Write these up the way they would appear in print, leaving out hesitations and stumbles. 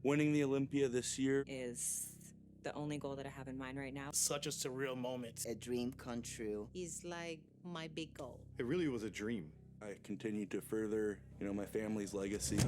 Winning the Olympia this year is the only goal that I have in mind right now. Such a surreal moment. A dream come true. Is like my big goal. It really was a dream. I continue to further, my family's legacy.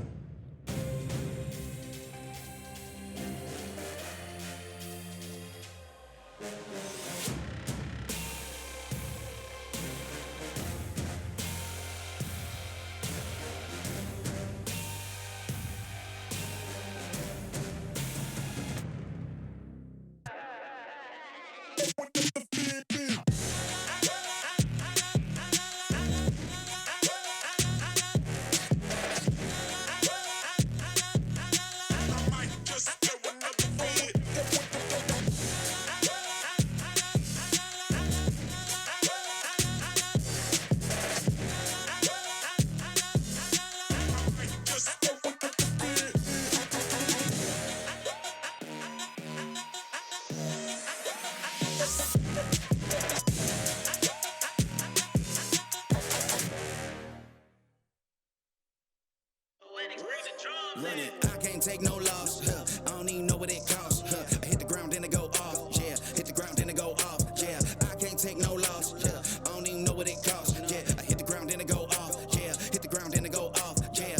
Run it, I can't take no loss. I don't even know what it costs. I hit the ground, then it go off. Yeah, hit the ground, then it go off. Yeah, I can't take no loss. I don't even know what it costs. Yeah, I hit the ground, then it go off. Yeah, hit the ground, then it go off. Yeah,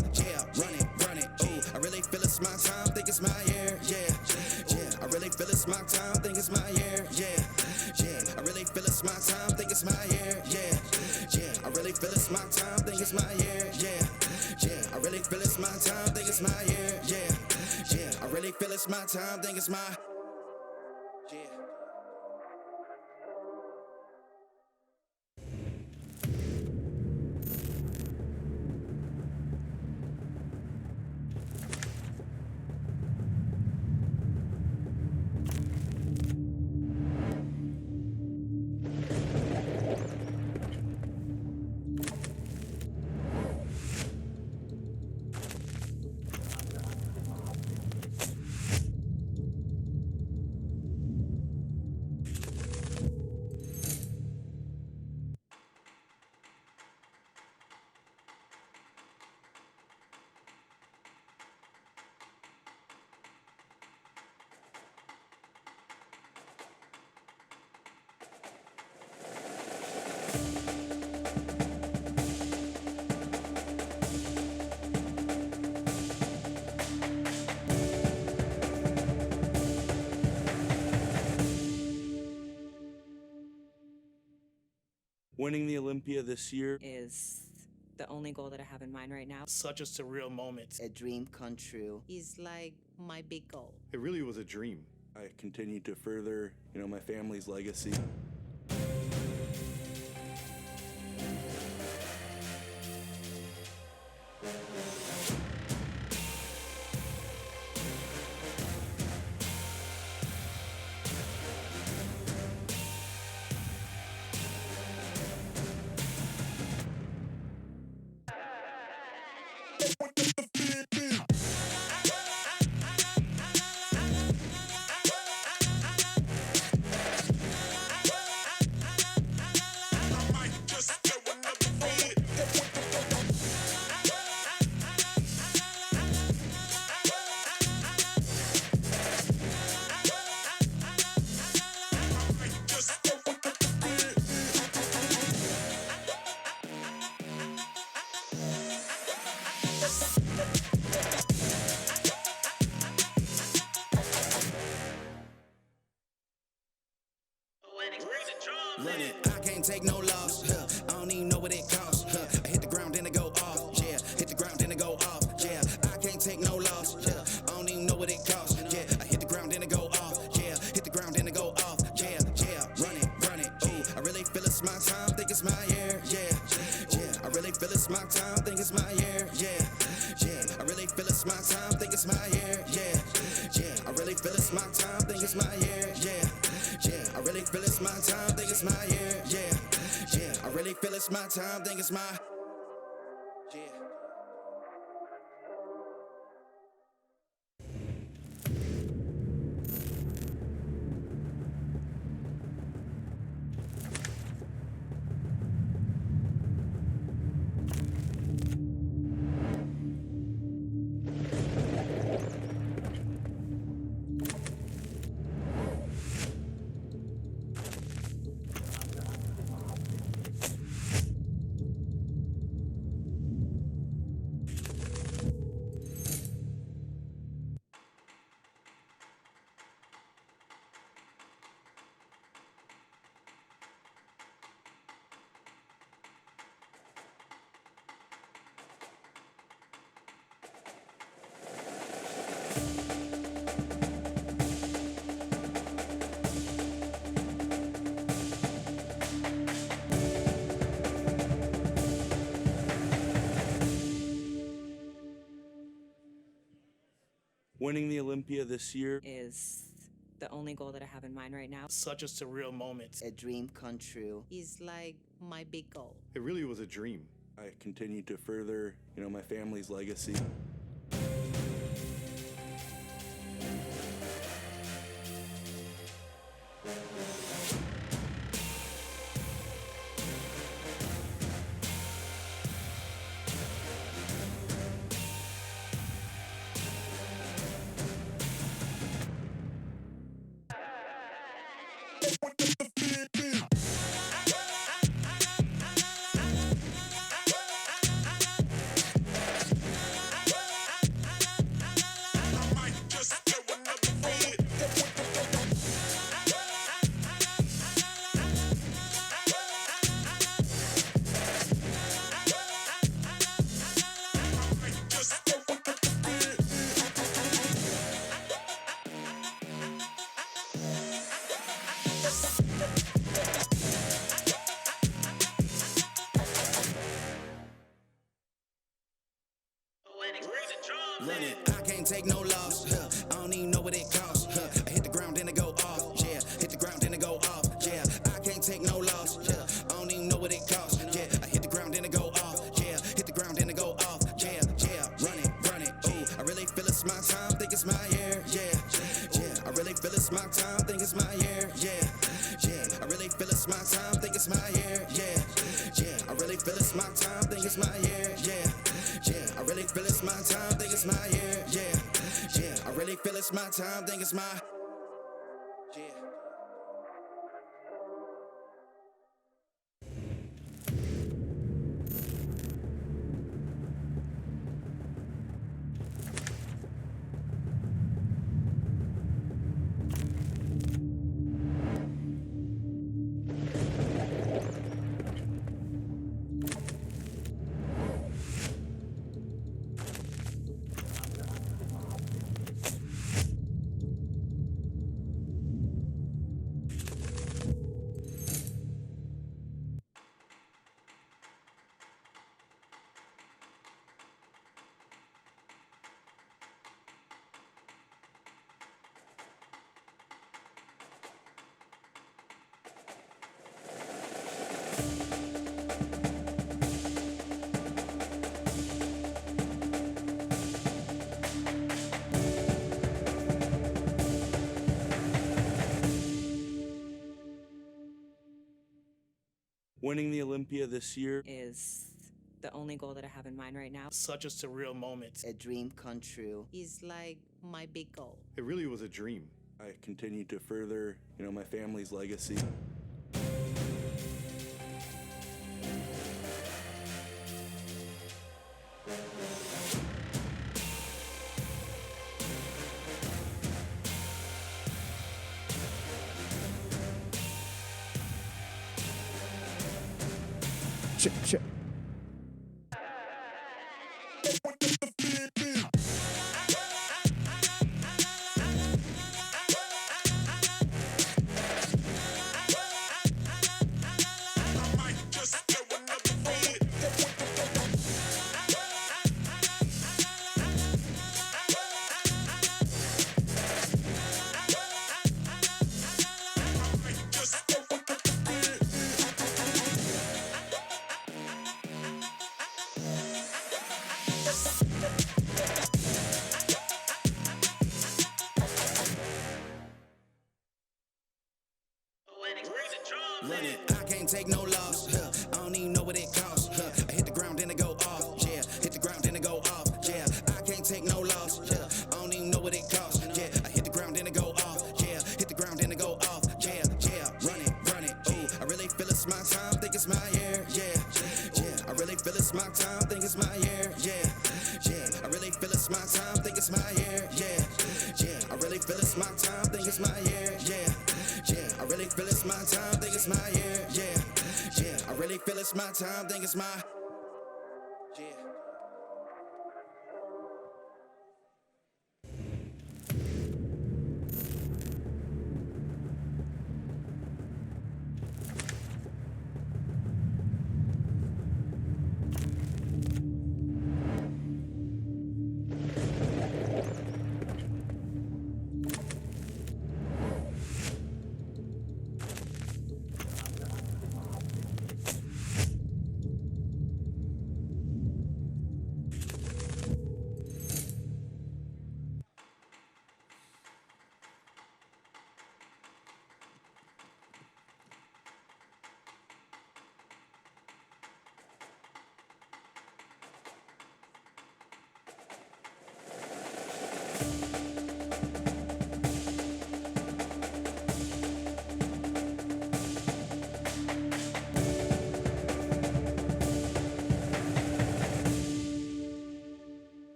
run it. Ooh, I really feel it's my time, think it's my year. Yeah, I really feel it's my time, think it's my year. Yeah, I really feel it's my time, think it's my year. Yeah, I really feel it's my time, think it's my year. Yeah, I really feel it's my time, think it's my year. Yeah, I really feel it's my time, think it's my. Yeah. Winning the Olympia this year Is the only goal that I have in mind right now. Such a surreal moment. A dream come true. Is like my big goal. It really was a dream. I continue to further, my family's legacy. Run it, I can't take no loss. I don't even know what it costs. I hit the ground, then it go off. Yeah, hit the ground, then it go off. Yeah, I can't take no loss. I don't even know what it costs. Yeah, I hit the ground, then it go off. Yeah, hit the ground, then it go off. Yeah, run it. Ooh, I really feel it's my time, think it's my year. Yeah, I really feel it's my time, think it's my year. Yeah, I really feel it's my time, think it's my year. Yeah, I really feel it's my time, think it's my year. Yeah, I really feel it's my time, think it's my year. Yeah, I really feel it's my time, think it's my. Yeah. Winning the Olympia this year is the only goal that I have in mind right now. Such a surreal moment. A dream come true. Is like my big goal. It really was a dream. I continue to further, my family's legacy. Run it, I can't take no loss. I don't even know what it costs. I hit the ground then I go off. Yeah, hit the ground then I go off. Yeah, I can't take no loss. I don't even know what it costs. Yeah, I hit the ground then I go off. Yeah, hit the ground then I go off. Yeah, run it. Ooh, I really feel it's my time. Think it's my year. Yeah, I really feel it's my time. Think it's my year. Yeah, I really feel it's my time. Think it's my year. Yeah, I really feel it's my time. Think it's my year. Yeah, I really feel it's my time, think it's my year, yeah, I really feel it's my time, think it's my, yeah. Winning the Olympia this year Is the only goal that I have in mind right now. Such a surreal moment. A dream come true. Is like my big goal. It really was a dream. I continue to further, my family's legacy. Check. Run it, I can't take no loss. I don't even know what it costs. I hit the ground then I go off. Yeah, hit the ground then I go off. Yeah, I can't take no loss. I don't even know what it costs. Yeah, I hit the ground then I go off. Yeah, hit the ground then I go off. Yeah, run it. Ooh, I really feel it's my time. Think it's my year. Yeah, I really feel it's my time. Think it's my year. Yeah, I really feel it's my time. Think it's my year. Yeah, I really feel it's my time. Think it's my year. Yeah, I really feel it's my time, think it's my year, yeah, I really feel it's my time, think it's my, yeah.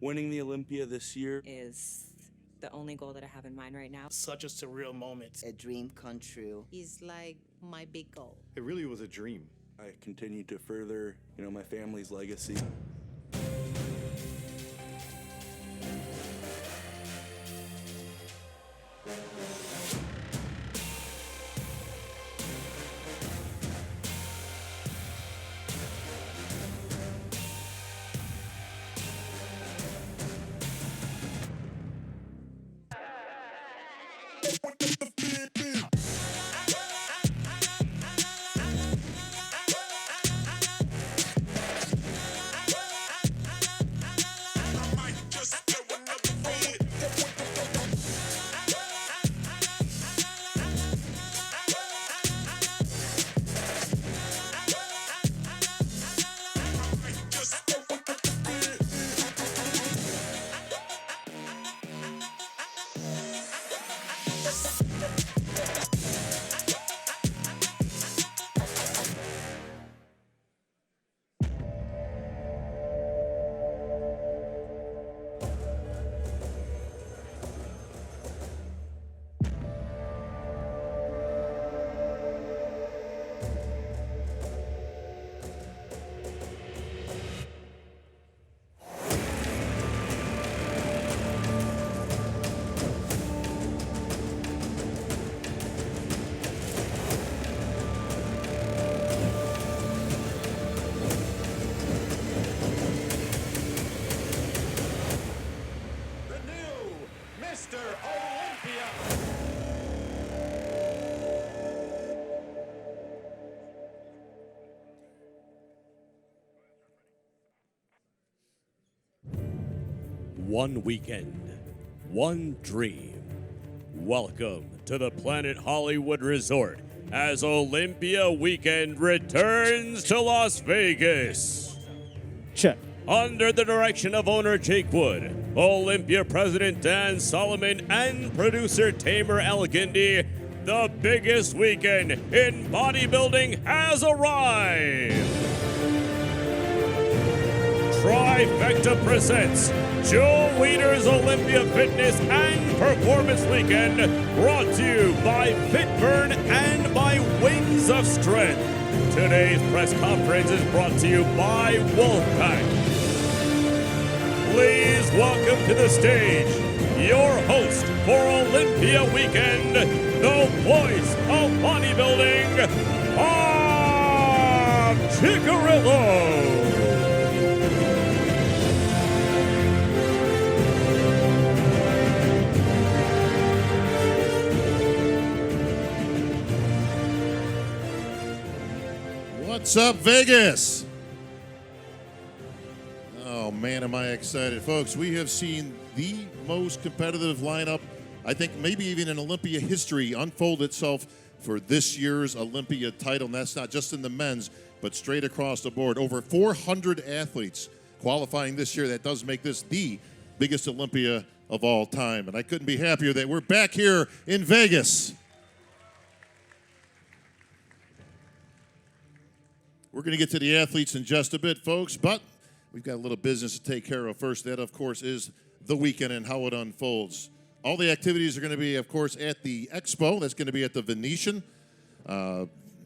Winning the Olympia this year is the only goal that I have in mind right now. Such a surreal moment. A dream come true. Is like my big goal. It really was a dream. I continue to further, my family's legacy. Mr.Olympia. One weekend, one dream. Welcome to the Planet Hollywood Resort as Olympia Weekend returns to Las Vegas. Check. Under the direction of owner Jake Wood, Olympia President Dan Solomon, and producer Tamer Al-Gindi, the biggest weekend in bodybuilding has arrived. Trifecta presents Joe Weider's Olympia Fitness and Performance Weekend, brought to you by FitBurn and by Wings of Strength. Today's press conference is brought to you by Wolfpack. Please welcome to the stage your host for Olympia Weekend, the voice of bodybuilding, Chickarillo. What's up, Vegas? Oh, man, am I excited. Folks, we have seen the most competitive lineup, I think maybe even in Olympia history, unfold itself for this year's Olympia title. And that's not just in the men's, but straight across the board. Over 400 athletes qualifying this year. That does make this the biggest Olympia of all time. And I couldn't be happier that we're back here in Vegas. We're going to get to the athletes in just a bit, folks, but we've got a little business to take care of first. That, of course, is the weekend and how it unfolds. All the activities are going to be, of course, at the Expo. That's going to be at the Venetian.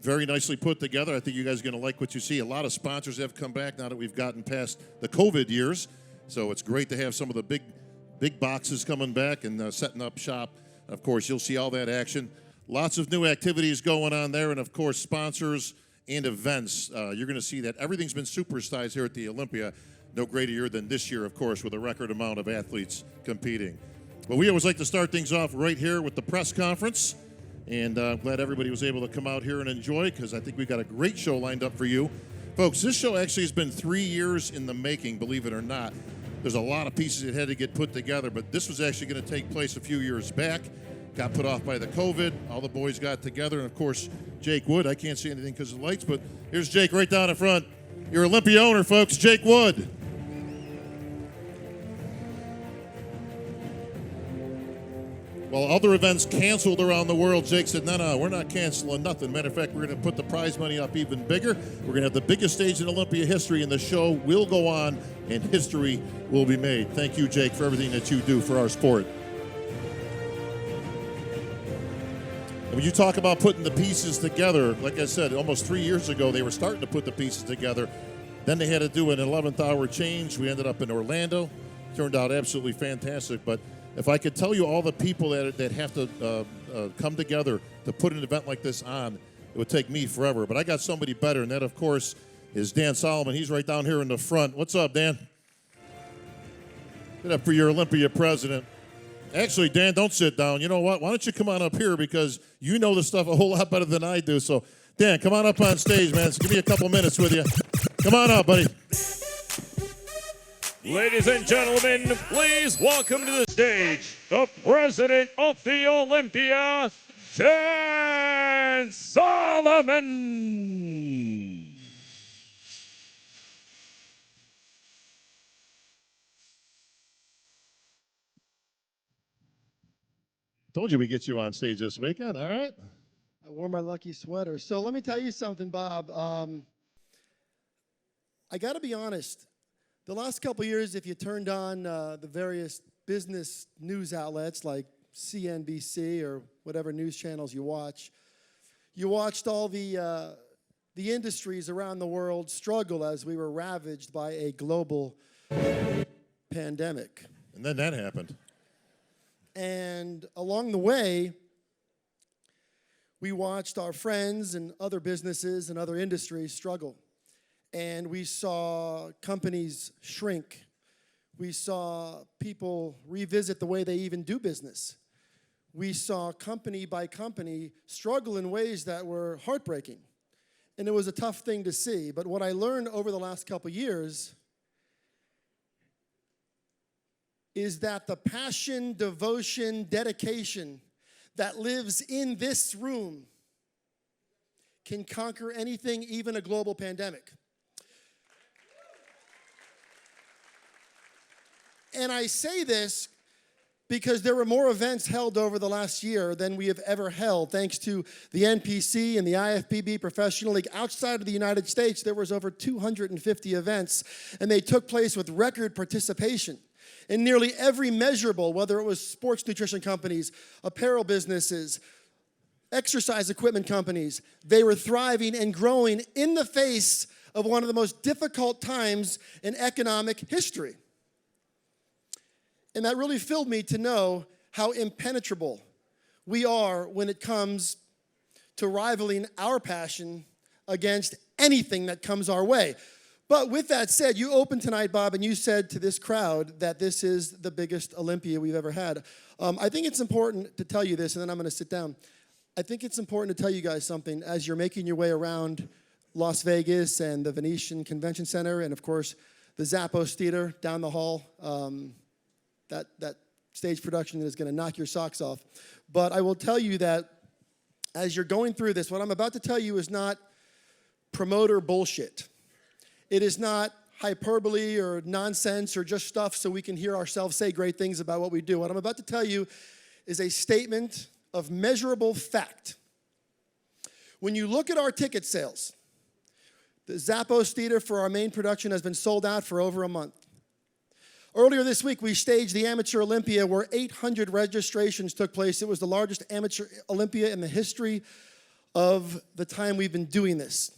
Very nicely put together. I think you guys are going to like what you see. A lot of sponsors have come back now that we've gotten past the COVID years. So it's great to have some of the big boxes coming back and setting up shop. Of course, you'll see all that action. Lots of new activities going on there, and, of course, sponsors and events. You're going to see that everything's been supersized here at the Olympia. No greater year than this year, of course, with a record amount of athletes competing. But we always like to start things off right here with the press conference. And I'm glad everybody was able to come out here and enjoy, because I think we've got a great show lined up for you. Folks, this show actually has been 3 years in the making, believe it or not. There's a lot of pieces that had to get put together, but this was actually going to take place a few years back. Got put off by the COVID. All the boys got together. And, of course, Jake Wood. I can't see anything because of the lights, but here's Jake right down in front. Your Olympia owner, folks, Jake Wood. While other events canceled around the world, Jake said, no, we're not canceling nothing. Matter of fact, we're going to put the prize money up even bigger. We're going to have the biggest stage in Olympia history, and the show will go on, and history will be made. Thank you, Jake, for everything that you do for our sport. And when you talk about putting the pieces together, like I said, almost 3 years ago, they were starting to put the pieces together. Then they had to do an 11th hour change. We ended up in Orlando. Turned out absolutely fantastic, but if I could tell you all the people that have to come together to put an event like this on, it would take me forever. But I got somebody better, and that, of course, is Dan Solomon. He's right down here in the front. What's up, Dan? Get up for your Olympia president. Actually, Dan, don't sit down. You know what? Why don't you come on up here, because you know the stuff a whole lot better than I do. So, Dan, come on up on stage, man. So give me a couple minutes with you. Come on up, buddy. Ladies and gentlemen, please welcome to the stage the president of the Olympia, Dan Solomon. Told you we'd get you on stage this weekend, all right? I wore my lucky sweater. So let me tell you something, Bob. I got to be honest. The last couple of years, if you turned on the various business news outlets like CNBC or whatever news channels you watched all the industries around the world struggle as we were ravaged by a global pandemic. And then that happened. And along the way, we watched our friends and other businesses and other industries struggle. And we saw companies shrink. We saw people revisit the way they even do business. We saw company by company struggle in ways that were heartbreaking. And it was a tough thing to see. But what I learned over the last couple years is that the passion, devotion, dedication that lives in this room can conquer anything, even a global pandemic. And I say this because there were more events held over the last year than we have ever held, thanks to the NPC and the IFBB Professional League. Outside of the United States, there was over 250 events, and they took place with record participation in nearly every measurable, whether it was sports nutrition companies, apparel businesses, exercise equipment companies. They were thriving and growing in the face of one of the most difficult times in economic history. And that really filled me to know how impenetrable we are when it comes to rivaling our passion against anything that comes our way. But with that said, you opened tonight, Bob, and you said to this crowd that this is the biggest Olympia we've ever had. I think it's important to tell you this, and then I'm going to sit down. I think it's important to tell you guys something as you're making your way around Las Vegas and the Venetian Convention Center, and of course, the Zappos Theater down the hall. That stage production is going to knock your socks off. But I will tell you that as you're going through this, what I'm about to tell you is not promoter bullshit. It is not hyperbole or nonsense or just stuff so we can hear ourselves say great things about what we do. What I'm about to tell you is a statement of measurable fact. When you look at our ticket sales, the Zappos Theater for our main production has been sold out for over a month. Earlier this week, we staged the Amateur Olympia where 800 registrations took place. It was the largest Amateur Olympia in the history of the time we've been doing this.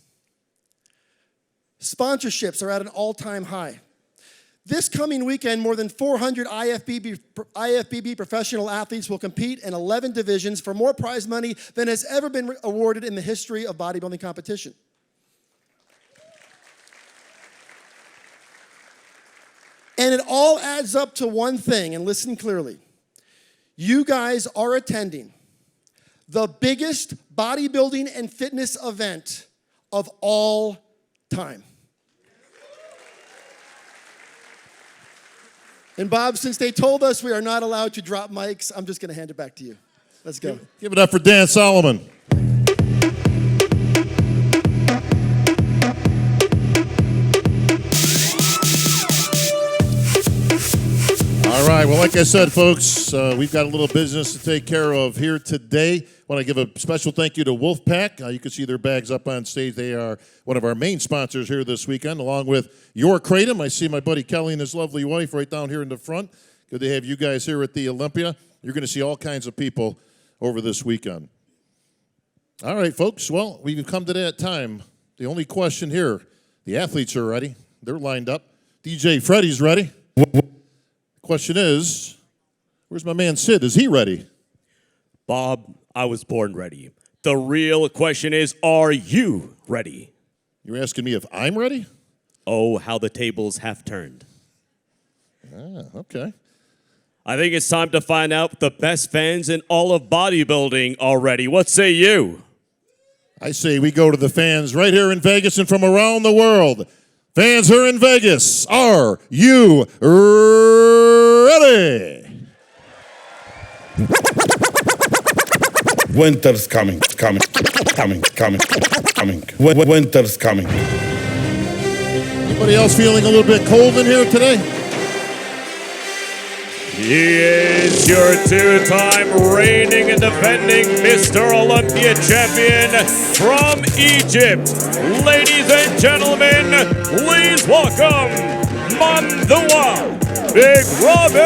Sponsorships are at an all-time high. This coming weekend, more than 400 IFBB professional athletes will compete in 11 divisions for more prize money than has ever been awarded in the history of bodybuilding competition. And it all adds up to one thing, and listen clearly. You guys are attending the biggest bodybuilding and fitness event of all time. And Bob, since they told us we are not allowed to drop mics, I'm just going to hand it back to you. Let's go. Give it up for Dan Solomon. All right, well, like I said, folks, we've got a little business to take care of here today. I want to give a special thank you to Wolfpack. You can see their bags up on stage. They are one of our main sponsors here this weekend, along with Your Kratom. I see my buddy Kelly and his lovely wife right down here in the front. Good to have you guys here at the Olympia. You're going to see all kinds of people over this weekend. All right, folks, well, we've come to that time. The only question here, the athletes are ready. They're lined up. DJ Freddie's ready. Question is, where's my man Sid? Is he ready? Bob, I was born ready. The real question is, are you ready? You're asking me if I'm ready? Oh, how the tables have turned. Ah, okay. I think it's time to find out the best fans in all of bodybuilding are ready. What say you? I say we go to the fans right here in Vegas and from around the world. Fans here in Vegas, are you ready? Winter's coming. Winter's coming. Anybody else feeling a little bit cold in here today? He is your two-time reigning and defending Mr. Olympia champion from Egypt. Ladies and gentlemen, please welcome Mandua Big Robin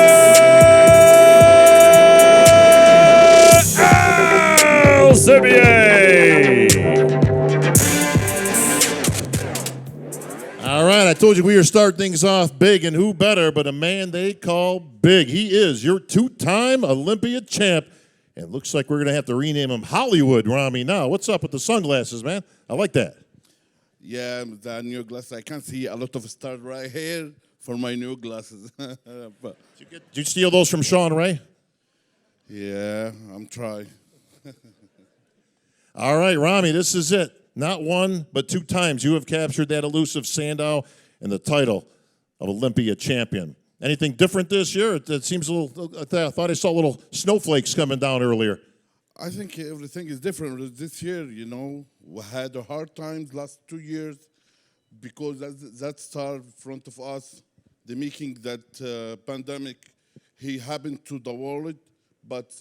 Alcibiade. All right, I told you we were starting things off big, and who better but a man they call Big. He is your two-time Olympia champ, and looks like we're going to have to rename him Hollywood Rami now. What's up with the sunglasses, man? I like that. Yeah, the new glasses. I can see a lot of stars right here for my new glasses. But, Did you steal those from Sean Ray? yeah, I'm trying. All right, Rami, this is it. Not one, but two times you have captured that elusive Sandow and the title of Olympia champion. Anything different this year? It seems a little, I thought I saw little snowflakes coming down earlier. I think everything is different this year. You know, we had a hard time last 2 years because that star in front of us, the making that pandemic, he happened to the world, but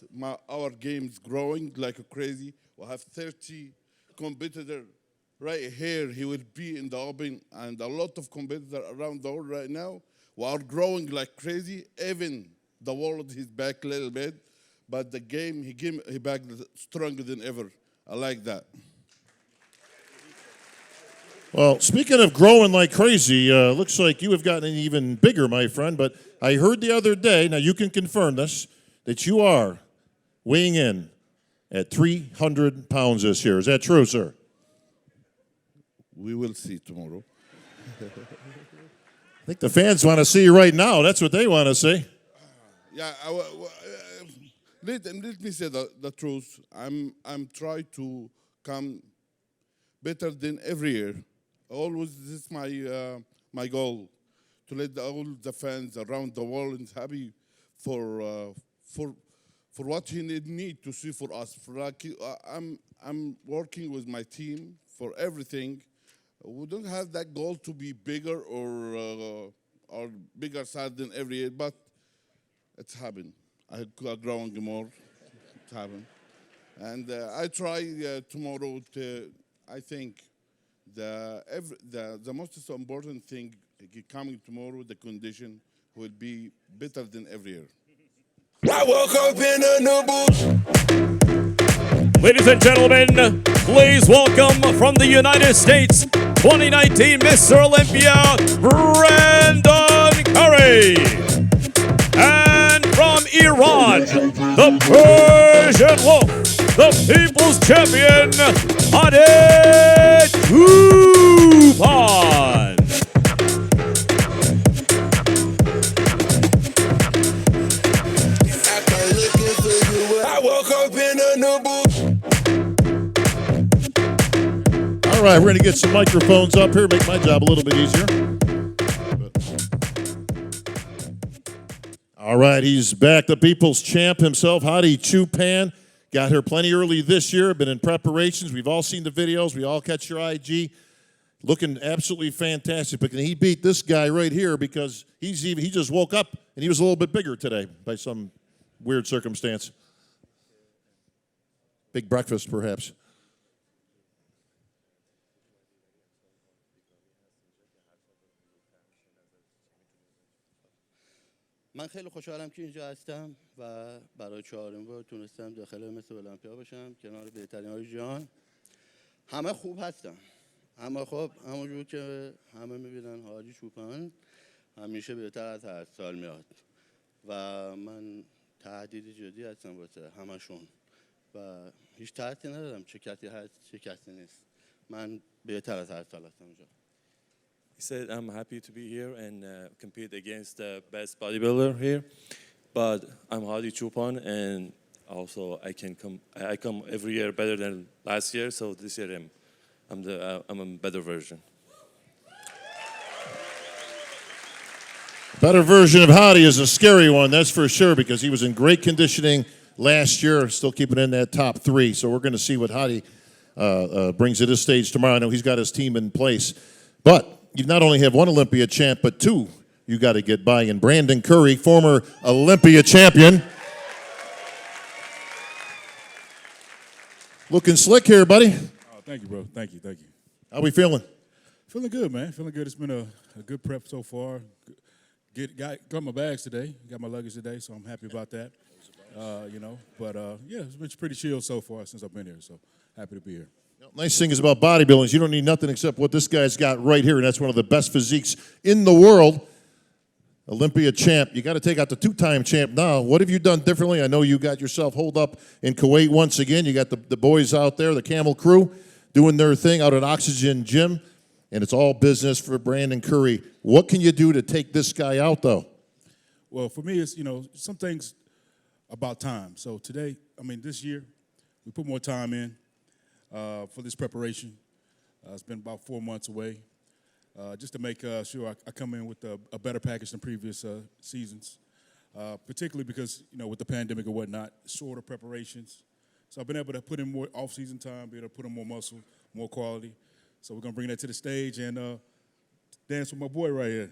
our game's growing like a crazy. We have 30 competitor right here. He will be in the open, and a lot of competitors around the world right now. We are growing like crazy. Even the world is back a little bit, but the game he back stronger than ever. I like that. Well, speaking of growing like crazy, looks like you have gotten even bigger, my friend. But I heard the other day, now you can confirm this, that you are weighing in at 300 pounds this year. Is that true, sir? We will see tomorrow. I think the fans want to see you right now. That's what they want to see. Yeah, let me say the truth. I'm trying to come better than every year. Always this is my goal, to let all the fans around the world happy for what he need to see for us. I'm working with my team for everything. We don't have that goal to be bigger or bigger side than every year, but it's happened. I'm growing more. It's happened. And I try tomorrow to, I think, the most important thing coming tomorrow, the condition will be better than every year. I woke up in a new booth. Ladies and gentlemen, please welcome from the United States, 2019 Mr. Olympia, Brandon Curry. And from Iran, the Persian Wolf, the People's Champion, Ade Chupan. All right, we're going to get some microphones up here, make my job a little bit easier. All right, he's back, the people's champ himself, Hadi Chupan. Got here plenty early this year, been in preparations. We've all seen the videos. We all catch your IG. looking absolutely fantastic. But can he beat this guy right here because he just woke up and he was a little bit bigger today by some weird circumstance. Big breakfast, perhaps. من خیلی خوشحالم که اینجا هستم و برای چهارمین بار تونستم داخل مستر المپیا باشم کنار بهترین‌های جهان. همه خوب هستن. اما خب همونجور که همه می‌بینن حاجی چوپان همیشه بهتر از هر سال میاد و من تهدیدی جدی هستم واسه همشون و هیچ ترسی ندارم چه کسی هست چه کسی نیست. من بهتر از هر سال هستم اینجا. He said, I'm happy to be here and compete against the best bodybuilder here. But I'm Hadi Chupan, and also I come every year better than last year. So this year I'm a better version. Better version of Hadi is a scary one, that's for sure, because he was in great conditioning last year, still keeping in that top 3. So we're going to see what Hadi brings to this stage tomorrow. I know he's got his team in place. But you not only have one Olympia champ, but 2 you got to get by. And Brandon Curry, former Olympia champion. Looking slick here, buddy. Oh, thank you, bro. Thank you. How we feeling? Feeling good, man. Feeling good. It's been a good prep so far. Got my bags today. Got my luggage today, so I'm happy about that. Yeah, it's been pretty chill so far since I've been here, so happy to be here. Nice thing is about bodybuilding is you don't need nothing except what this guy's got right here, and that's one of the best physiques in the world. Olympia champ. You got to take out the 2-time champ now. What have you done differently? I know you got yourself holed up in Kuwait once again. You got the boys out there, the Camel crew, doing their thing out at Oxygen Gym, and it's all business for Brandon Curry. What can you do to take this guy out, though? Well, for me, it's, some things about time. So today, this year, we put more time in. For this preparation. It's been about 4 months away, just to make sure I come in with a better package than previous seasons, particularly because, with the pandemic and whatnot, shorter preparations. So I've been able to put in more off-season time, be able to put in more muscle, more quality. So we're going to bring that to the stage and dance with my boy right here.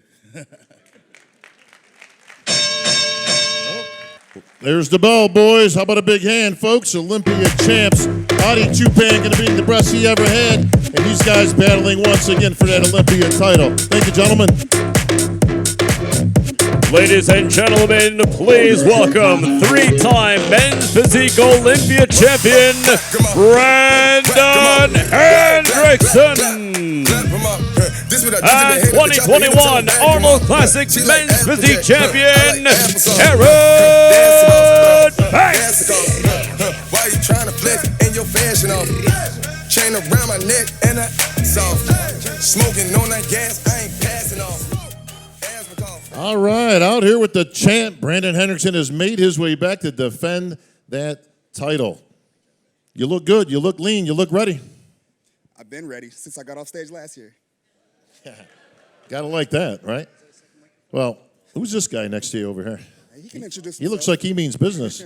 There's the bell, boys. How about a big hand, folks? Olympia champs. Hadi Chupan going to be the best he ever had. And these guys battling once again for that Olympia title. Thank you, gentlemen. Ladies and gentlemen, please welcome 3-time men's physique Olympia champion, Brandon Hendrickson. And 2021 Arnold Classic men's physique champion, Aaron Banks. Why you trying to flex in your fashion off? Chain around my neck and I soft. Smoking on that gas, I ain't passing off. All right, out here with the champ. Brandon Hendrickson has made his way back to defend that title. You look good, you look lean, you look ready. I've been ready since I got off stage last year. Gotta like that, right? Well, who's this guy next to you over here? He can introduce himself. He looks like he means business.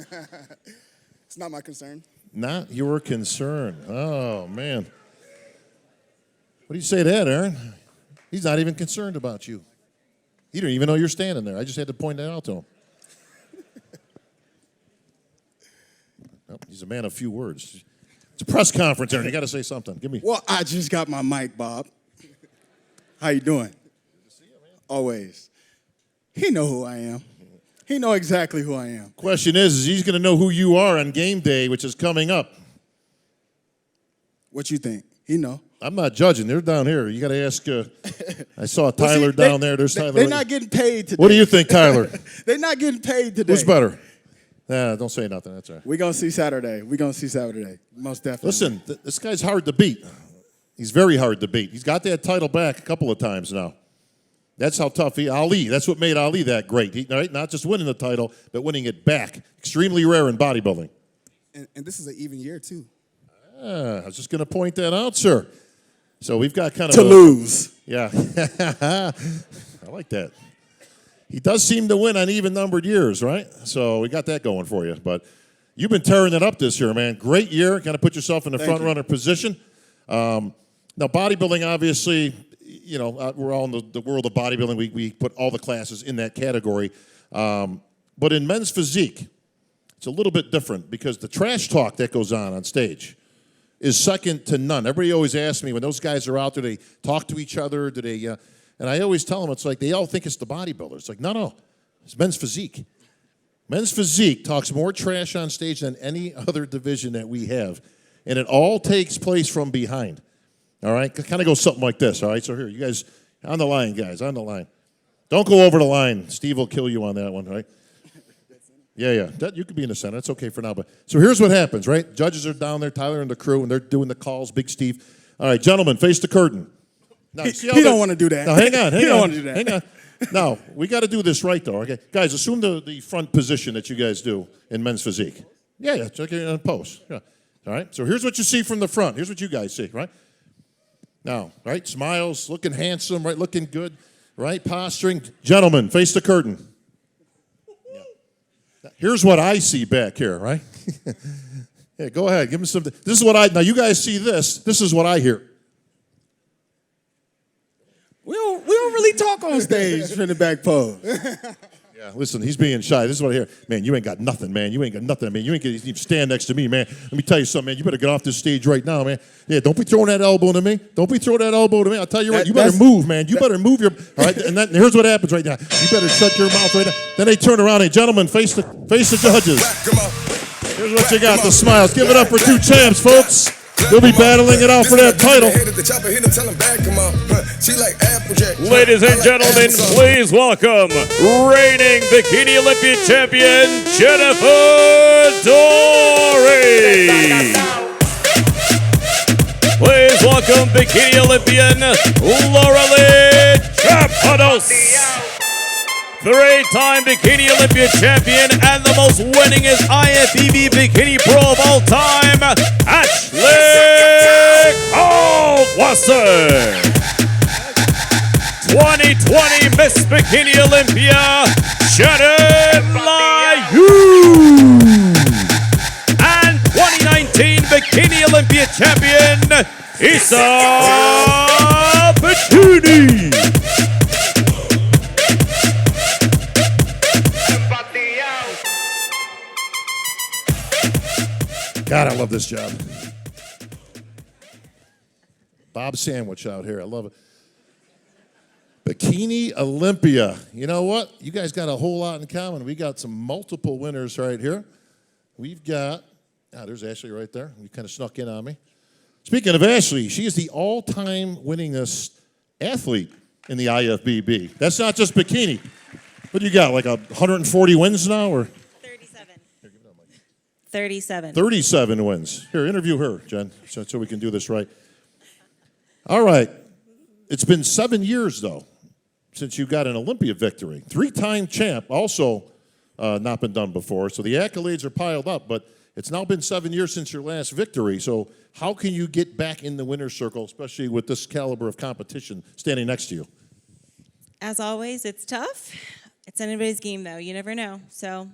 It's not my concern. Not your concern. Oh, man. What do you say to that, Aaron? He's not even concerned about you. He didn't even know you're standing there. I just had to point that out to him. Oh, he's a man of few words. It's a press conference, Aaron. You got to say something. Give me. Well, I just got my mic, Bob. How you doing? Good to see you, man. Always. He know who I am. He know exactly who I am. Question is he's going to know who you are on game day, which is coming up. What you think? He know. I'm not judging. They're down here. You got to ask. I saw Tyler down there. There's Tyler. They're not getting paid today. What do you think, Tyler? They're not getting paid today. Who's better? Nah, don't say nothing. That's all right. We're going to see Saturday. Most definitely. Listen, this guy's hard to beat. He's very hard to beat. He's got that title back a couple of times now. That's how tough Ali. That's what made Ali that great. Right? Not just winning the title, but winning it back. Extremely rare in bodybuilding. And this is an even year, too. I was just going to point that out, sir. So we've got kind of lose. Yeah. I like that. He does seem to win on even-numbered years, right? So we got that going for you. But you've been tearing it up this year, man. Great year. Kind of put yourself in the front-runner position. Now, bodybuilding, obviously, you know, we're all in the world of bodybuilding. We put all the classes in that category. But in men's physique, it's a little bit different because the trash talk that goes on stage is second to none. Everybody always asks me, when those guys are out there, they talk to each other? Do they? And I always tell them, it's like they all think it's the bodybuilders. It's like, no, it's men's physique. Men's physique talks more trash on stage than any other division that we have. And it all takes place from behind. All right? It kind of goes something like this, all right? So here, you guys, on the line, guys, on the line. Don't go over the line. Steve will kill you on that one, right? Yeah. You could be in the center. That's okay for now. But so here's what happens, right? Judges are down there, Tyler and the crew, and they're doing the calls, Big Steve. All right, gentlemen, face the curtain. Now, He don't want to do that. Now, hang on. He don't want to do that. Hang on. Now, we got to do this right, though, okay? Guys, assume the front position that you guys do in men's physique. Yeah, check it in pose. Yeah. All right, so here's what you see from the front. Here's what you guys see, right? Now, right, smiles, looking handsome, right, looking good, right, posturing. Gentlemen, face the curtain. Yeah. Here's what I see back here, right? Yeah, go ahead, give me some. This is what now you guys see this. This is what I hear. We don't really talk on stage from the back pose. Yeah, listen, he's being shy. This is what I hear. Man, you ain't got nothing, man. You ain't got nothing. Man, you ain't gonna even stand next to me, man. Let me tell you something, man. You better get off this stage right now, man. Yeah, don't be throwing that elbow to me. Don't be throwing that elbow to me. I'll tell you what, you better move, man. You better move your, all right? And here's what happens right now. You better shut your mouth right now. Then they turn around. Hey, gentlemen, face the judges. Here's what you got, the smiles. Give it up for two champs, folks. They'll be battling it out for that title. Ladies and gentlemen, please welcome reigning Bikini Olympia champion Jennifer Dory. Please welcome Bikini Olympian Laura Lee Chapados. Three-time Bikini Olympia champion and the most winningest IFBB Bikini Pro of all time, Ashley Caldwasser. 2020 Miss Bikini Olympia, Shannon Liu. And 2019 Bikini Olympia champion, Isa Bikini. God, I love this job. Bob Sandwich out here. I love it. Bikini Olympia. You know what? You guys got a whole lot in common. We got some multiple winners right here. We've got, there's Ashley right there. You kind of snuck in on me. Speaking of Ashley, she is the all-time winningest athlete in the IFBB. That's not just bikini. What do you got, like 140 wins now, or? 37. 37 wins. Here, interview her, Jen, so we can do this right. All right. It's been 7 years, though, since you got an Olympia victory. Three-time champ, also not been done before. So the accolades are piled up, but it's now been 7 years since your last victory. So how can you get back in the winner's circle, especially with this caliber of competition standing next to you? As always, it's tough. It's anybody's game, though. You never know. So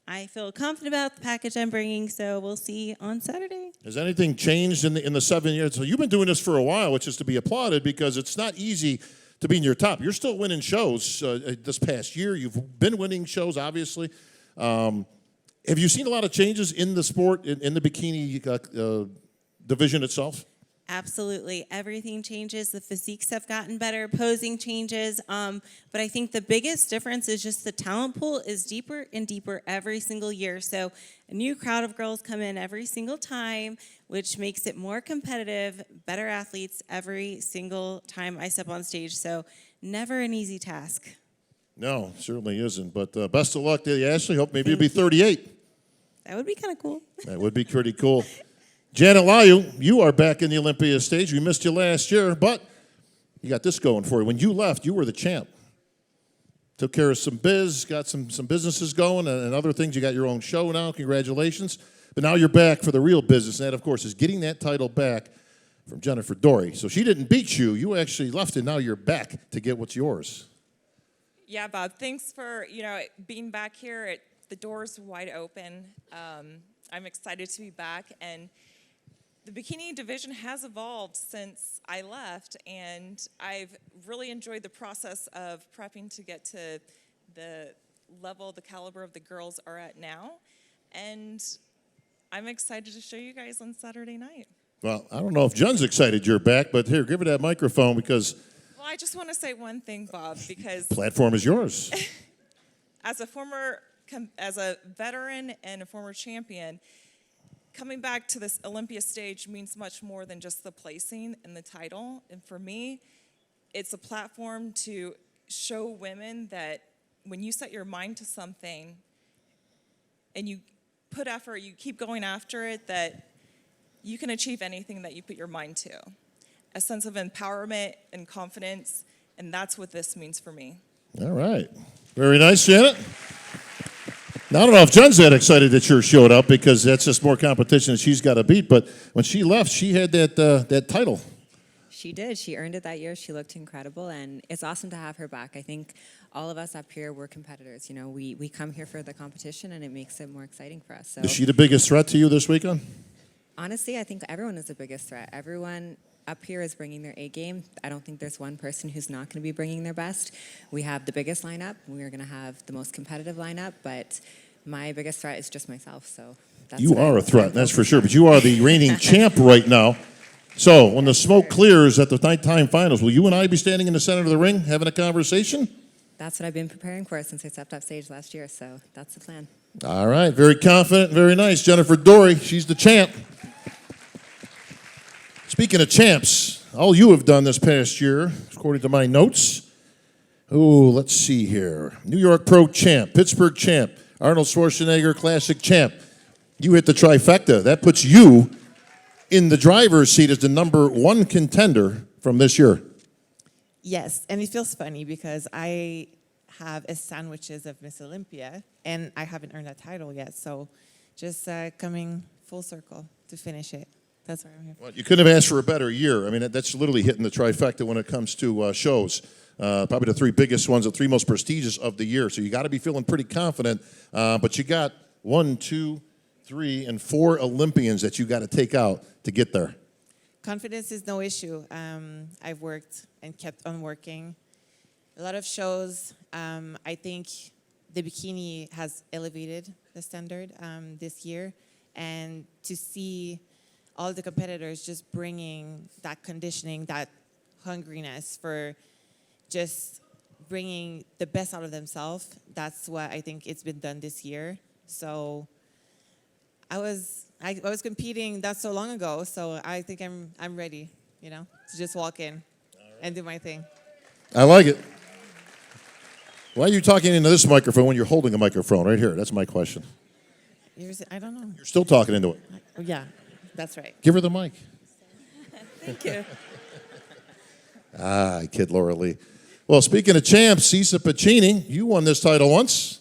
I feel confident about the package I'm bringing, so we'll see on Saturday. Has anything changed in the 7 years? So you've been doing this for a while, which is to be applauded because it's not easy to be in your top. You're still winning shows this past year. You've been winning shows, obviously. Have you seen a lot of changes in the sport, in the bikini division itself? Absolutely. Everything changes. The physiques have gotten better. Posing changes. But I think the biggest difference is just the talent pool is deeper and deeper every single year. So a new crowd of girls come in every single time, which makes it more competitive, better athletes every single time I step on stage. So never an easy task. No, certainly isn't. But best of luck to you, Ashley. Hope maybe you'll be 38. That would be kind of cool. That would be pretty cool. Janet Liu, you are back in the Olympia stage. We missed you last year, but you got this going for you. When you left, you were the champ. Took care of some biz, got some businesses going and other things. You got your own show now. Congratulations. But now you're back for the real business. And that, of course, is getting that title back from Jennifer Dory. So she didn't beat you. You actually left, and now you're back to get what's yours. Yeah, Bob, thanks for, being back here. The door's wide open. I'm excited to be back, and the bikini division has evolved since I left, and I've really enjoyed the process of prepping to get to the level, the caliber of the girls are at now. And I'm excited to show you guys on Saturday night. Well, I don't know if Jen's excited you're back, but here, give her that microphone because Well, I just want to say one thing, Bob, because platform is yours. as a veteran and a former champion, coming back to this Olympia stage means much more than just the placing and the title. And for me, it's a platform to show women that when you set your mind to something and you put effort, you keep going after it, that you can achieve anything that you put your mind to. A sense of empowerment and confidence, and that's what this means for me. All right. Very nice, Janet. Now, I don't know if Jen's that excited that you showed up because that's just more competition that she's got to beat. But when she left, she had that title. She did. She earned it that year. She looked incredible, and it's awesome to have her back. I think all of us up here, we're competitors. You know, we come here for the competition, and it makes it more exciting for us. So, Is she the biggest threat to you this weekend? honestly, I think everyone is the biggest threat. Everyone up here is bringing their A game. I don't think there's one person who's not going to be bringing their best. We have the biggest lineup. We're going to have the most competitive lineup, but my biggest threat is just myself. So that's You are a threat, that's for sure. But you are the reigning champ right now. So when the smoke clears at the nighttime finals, will you and I be standing in the center of the ring having a conversation? That's what I've been preparing for since I stepped off stage last year. So that's the plan. All right, very confident, very nice. Jennifer Dory, she's the champ. Speaking of champs, all you have done this past year, according to my notes. Oh, let's see here. New York Pro champ, Pittsburgh champ, Arnold Schwarzenegger Classic champ. You hit the trifecta. That puts you in the driver's seat as the #1 contender from this year. Yes, and it feels funny because I have a sandwiches of Miss Olympia, and I haven't earned that title yet. So just coming full circle to finish it. That's why I'm here. Well, you couldn't have asked for a better year. I mean, that's literally hitting the trifecta when it comes to shows. Probably the 3 biggest ones, the 3 most prestigious of the year. So you got to be feeling pretty confident. But you got 1, 2, 3, and 4 Olympians that you got to take out to get there. Confidence is no issue. I've worked and kept on working. A lot of shows. I think the Bikini has elevated the standard this year. And to see all the competitors just bringing that conditioning, that hungriness for just bringing the best out of themselves, that's what I think it's been done this year. So I was competing not so long ago, so I think I'm ready, you know, to just walk in and do my thing. I like it. Why are you talking into this microphone when you're holding a microphone right here? That's my question. I don't know. You're still talking into it. Yeah, that's right. Give her the mic. Thank you. I kid Laura Lee. Well, speaking of champs, Cisa Pacini, you won this title once.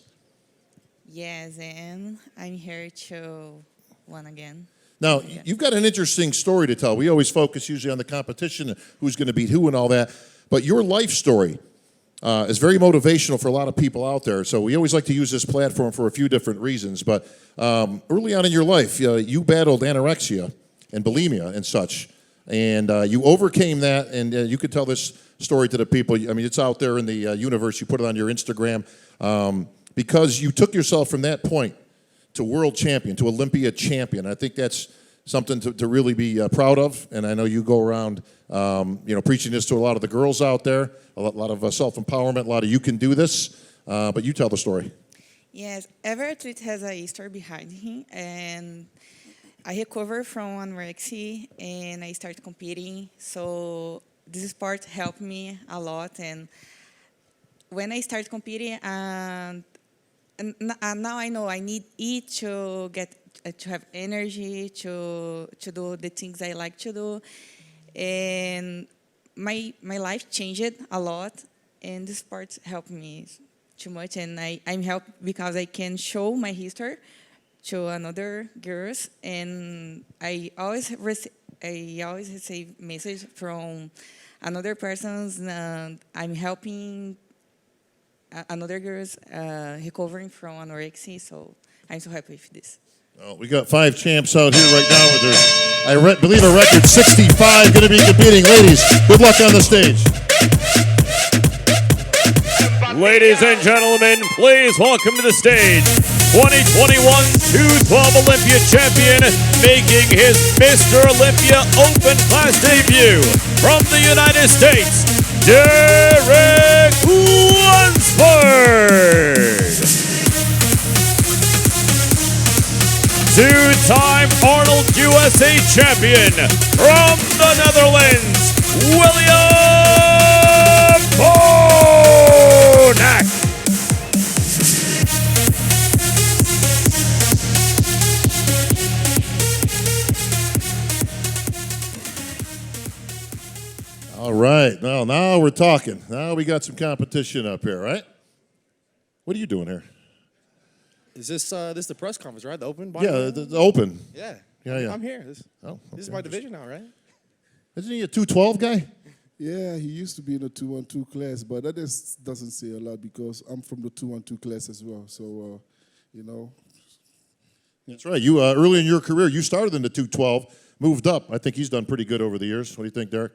Yes, and I'm here to win again. Now, you've got an interesting story to tell. We always focus usually on the competition, who's going to beat who and all that. But your life story is very motivational for a lot of people out there. So we always like to use this platform for a few different reasons. But early on in your life, you battled anorexia and bulimia and such. And you overcame that, and you could tell this story to the people. I mean, it's out there in the universe. You put it on your Instagram. Because you took yourself from that point to world champion, to Olympia champion. I think that's something to really be proud of. And I know you go around, preaching this to a lot of the girls out there, a lot of self-empowerment, a lot of you can do this. But you tell the story. Yes, every athlete has a story behind him, and I recovered from anorexia, and I started competing. So this sport helped me a lot, and when I started competing, and now I know I need it to get to have energy to do the things I like to do, and my life changed a lot, and this sport helped me too much, and I'm helped because I can show my history to another girls, and I always receive message from another persons. I'm helping another girls recovering from anorexia, so I'm so happy with this. Well, we got 5 champs out here right now with their, believe a record 65 going to be competing. Ladies, good luck on the stage. Ladies and gentlemen, please welcome to the stage 2021 212 Olympia champion, making his Mr. Olympia Open Class debut from the United States, Derek Lunsford. Two-time Arnold USA champion from the Netherlands, William Bonak. All right, now we're talking. Now we got some competition up here, right? What are you doing here? Is this the press conference, right? The open? Yeah, the open. Yeah. Yeah. I'm here. This is my division now, right? Isn't he a 212 guy? Yeah, he used to be in the 212 class, but that just doesn't say a lot because I'm from the 212 class as well. So, you know. That's right. You early in your career, you started in the 212, moved up. I think he's done pretty good over the years. What do you think, Derek?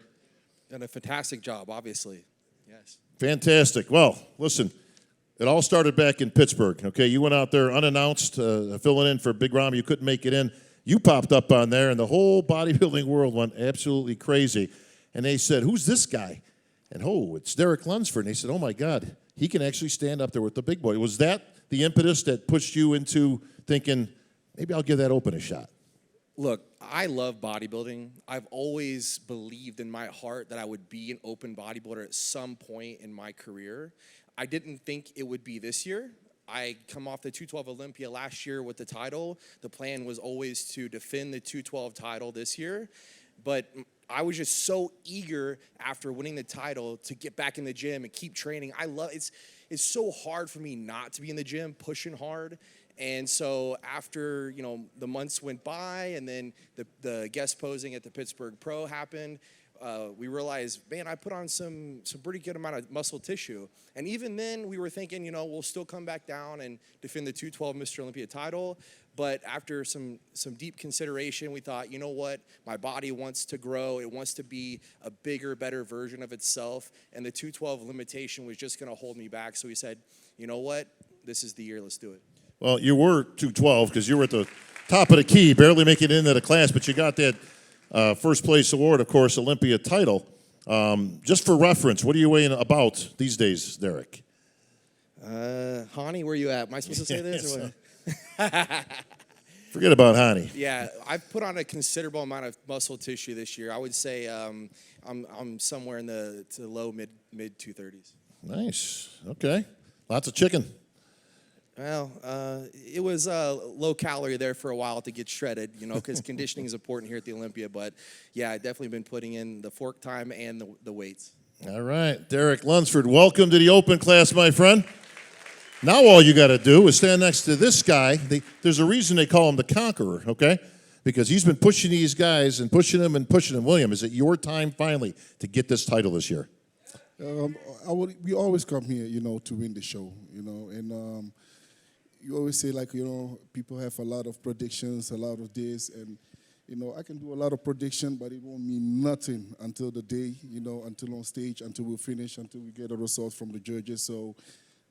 Done a fantastic job, obviously. Yes. Fantastic. Well, listen, it all started back in Pittsburgh, okay? You went out there unannounced, filling in for Big Rom. You couldn't make it in. You popped up on there, and the whole bodybuilding world went absolutely crazy. And they said, who's this guy? And, it's Derek Lunsford. And they said, oh, my God, he can actually stand up there with the big boy. Was that the impetus that pushed you into thinking, maybe I'll give that open a shot? Look, I love bodybuilding. I've always believed in my heart that I would be an open bodybuilder at some point in my career. I didn't think it would be this year. I come off the 212 Olympia last year with the title. The plan was always to defend the 212 title this year. But I was just so eager after winning the title to get back in the gym and keep training. It's so hard for me not to be in the gym, pushing hard. And so after, the months went by and then the guest posing at the Pittsburgh Pro happened, we realized, man, I put on some pretty good amount of muscle tissue. And even then we were thinking, we'll still come back down and defend the 212 Mr. Olympia title. But after some deep consideration, we thought, you know what? My body wants to grow. It wants to be a bigger, better version of itself. And the 212 limitation was just going to hold me back. So we said, you know what? This is the year. Let's do it. Well, you were 212 because you were at the top of the key, barely making it into the class, but you got that first place award, of course, Olympia title. Just for reference, what are you weighing about these days, Derek? Hani, where you at? Am I supposed to say this? Or what? Forget about Hani. Yeah, I've put on a considerable amount of muscle tissue this year. I would say I'm somewhere in the low mid 230s. Nice. Okay. Lots of chicken. Well, it was low calorie there for a while to get shredded, because conditioning is important here at the Olympia. But yeah, I've definitely been putting in the fork time and the weights. All right, Derek Lunsford, welcome to the open class, my friend. Now all you got to do is stand next to this guy. There's a reason they call him the Conqueror, okay? Because he's been pushing these guys and pushing them and pushing them. William, is it your time finally to get this title this year? We always come here, to win the show, and you always say, people have a lot of predictions, a lot of this, and, I can do a lot of prediction, but it won't mean nothing until the day, until on stage, until we finish, until we get the results from the judges. So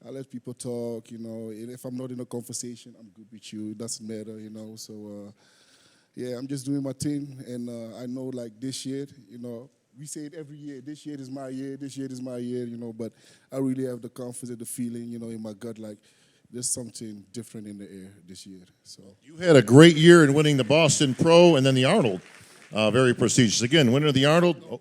I let people talk, and if I'm not in a conversation, I'm good with you. It doesn't matter, So, yeah, I'm just doing my thing, and I know, this year, we say it every year. This year is my year. This year is my year, But I really have the confidence, the feeling, in my gut, there's something different in the air this year. So you had a great year in winning the Boston Pro and then the Arnold. Very prestigious. Again, winner of the Arnold. Oh.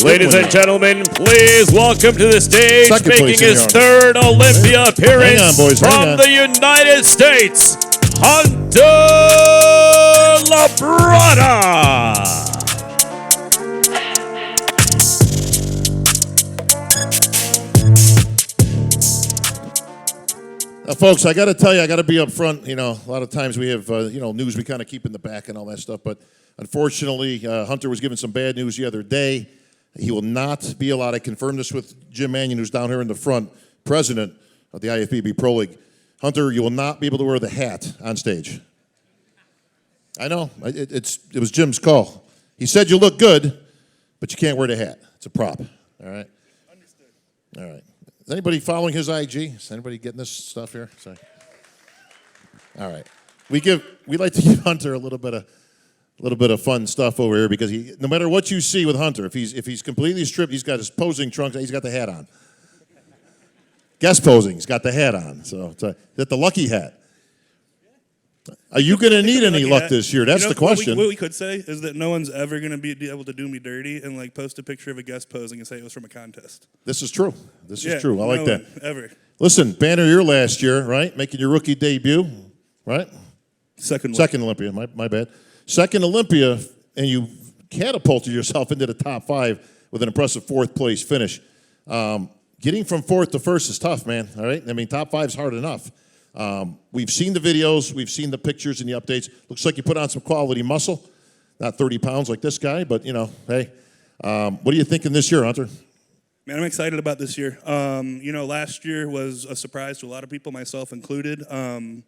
Ladies and gentlemen, please welcome to the stage, making his third Olympia appearance hang on, boys, from the United States, Hunter Labrada. Folks, I got to tell you, I got to be up front. A lot of times we have, news we kind of keep in the back and all that stuff. But unfortunately, Hunter was given some bad news the other day. He will not be allowed. I confirmed this with Jim Mannion, who's down here in the front, president of the IFBB Pro League. Hunter, you will not be able to wear the hat on stage. I know. It was Jim's call. He said you look good, but you can't wear the hat. It's a prop. All right? Understood. All right. Is anybody following his IG? Is anybody getting this stuff here? Sorry. All right. We like to give Hunter a little bit of fun stuff over here because no matter what you see with Hunter, if he's completely stripped, he's got his posing trunks, he's got the hat on. Guest posing, he's got the hat on. So is that the lucky hat? Are you going to need any luck this year? That's the question. What we could say is that no one's ever going to be able to do me dirty and like post a picture of a guest posing and say it was from a contest. This is true. This is true. I like that. Ever. Listen, banner year last year, right? Making your rookie debut, right? Second Olympia. My bad. Second Olympia, and you catapulted yourself into the top 5 with an impressive 4th place finish. Getting from 4th to 1st is tough, man. All right. I mean, top 5 is hard enough. We've seen the videos, we've seen the pictures and the updates. Looks like you put on some quality muscle. Not 30 pounds like this guy, but, hey. What are you thinking this year, Hunter? Man, I'm excited about this year. Last year was a surprise to a lot of people, myself included. And,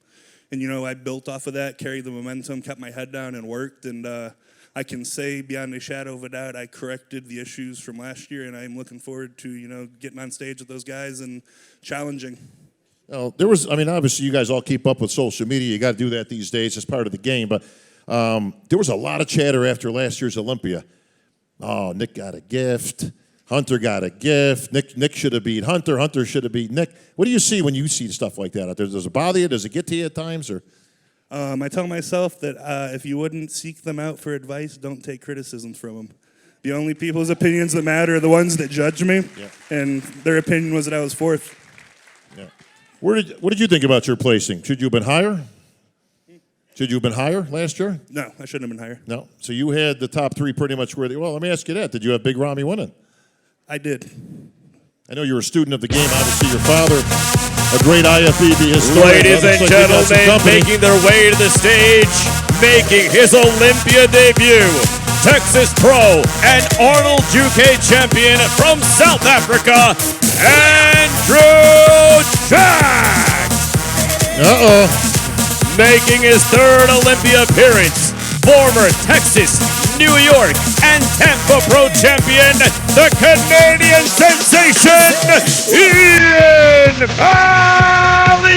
I built off of that, carried the momentum, kept my head down and worked. And I can say beyond a shadow of a doubt, I corrected the issues from last year. And I'm looking forward to, getting on stage with those guys and challenging. Well, obviously you guys all keep up with social media. You got to do that these days. It's part of the game. But there was a lot of chatter after last year's Olympia. Oh, Nick got a gift. Hunter got a gift. Nick should have beat Hunter. Hunter should have beat Nick. What do you see when you see stuff like that out there? Does it bother you? Does it get to you at times? Or I tell myself that if you wouldn't seek them out for advice, don't take criticisms from them. The only people's opinions that matter are the ones that judge me. Yeah. And their opinion was that I was 4th. Yeah. What did you think about your placing? Should you have been higher? Should you have been higher last year? No, I shouldn't have been higher. No. So you had the top 3 pretty much where well, let me ask you that. Did you have Big Ramy winning? I did. I know you're a student of the game. Obviously, your father, a great IFBB historian. Ladies and gentlemen, making their way to the stage, making his Olympia debut, Texas Pro and Arnold UK champion from South Africa, Andrew Jack. Making his 3rd Olympia appearance, former Texas, New York, and Tampa Pro champion, the Canadian sensation, Ian Valliere.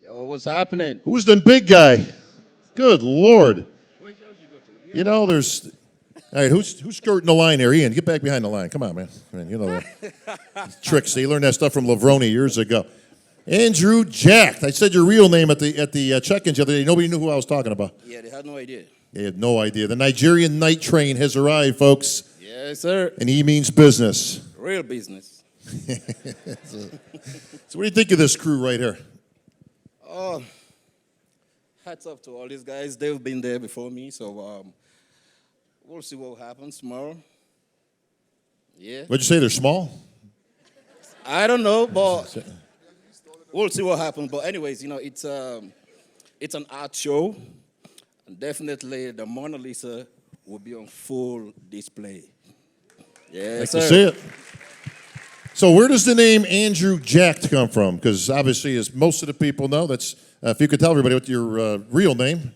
Yo, what's happening? Who's the big guy? Good Lord. There's... All right, who's skirting the line there? Ian, get back behind the line. Come on, man. Tricks. They learned that stuff from Lavroni years ago. Andrew Jack. I said your real name at the check-in the other day. Nobody knew who I was talking about. Yeah, they had no idea. They had no idea. The Nigerian night train has arrived, folks. Yes, sir. And he means business. Real business. So what do you think of this crew right here? Oh, hats off to all these guys. They've been there before me, so we'll see what happens tomorrow. Yeah. What'd you say? They're small? I don't know, but we'll see what happens. But anyways, it's an art show, and definitely the Mona Lisa will be on full display. Yeah, Like to see it. So where does the name Andrew Jack come from? Because obviously, as most of the people know, that's if you could tell everybody what your real name.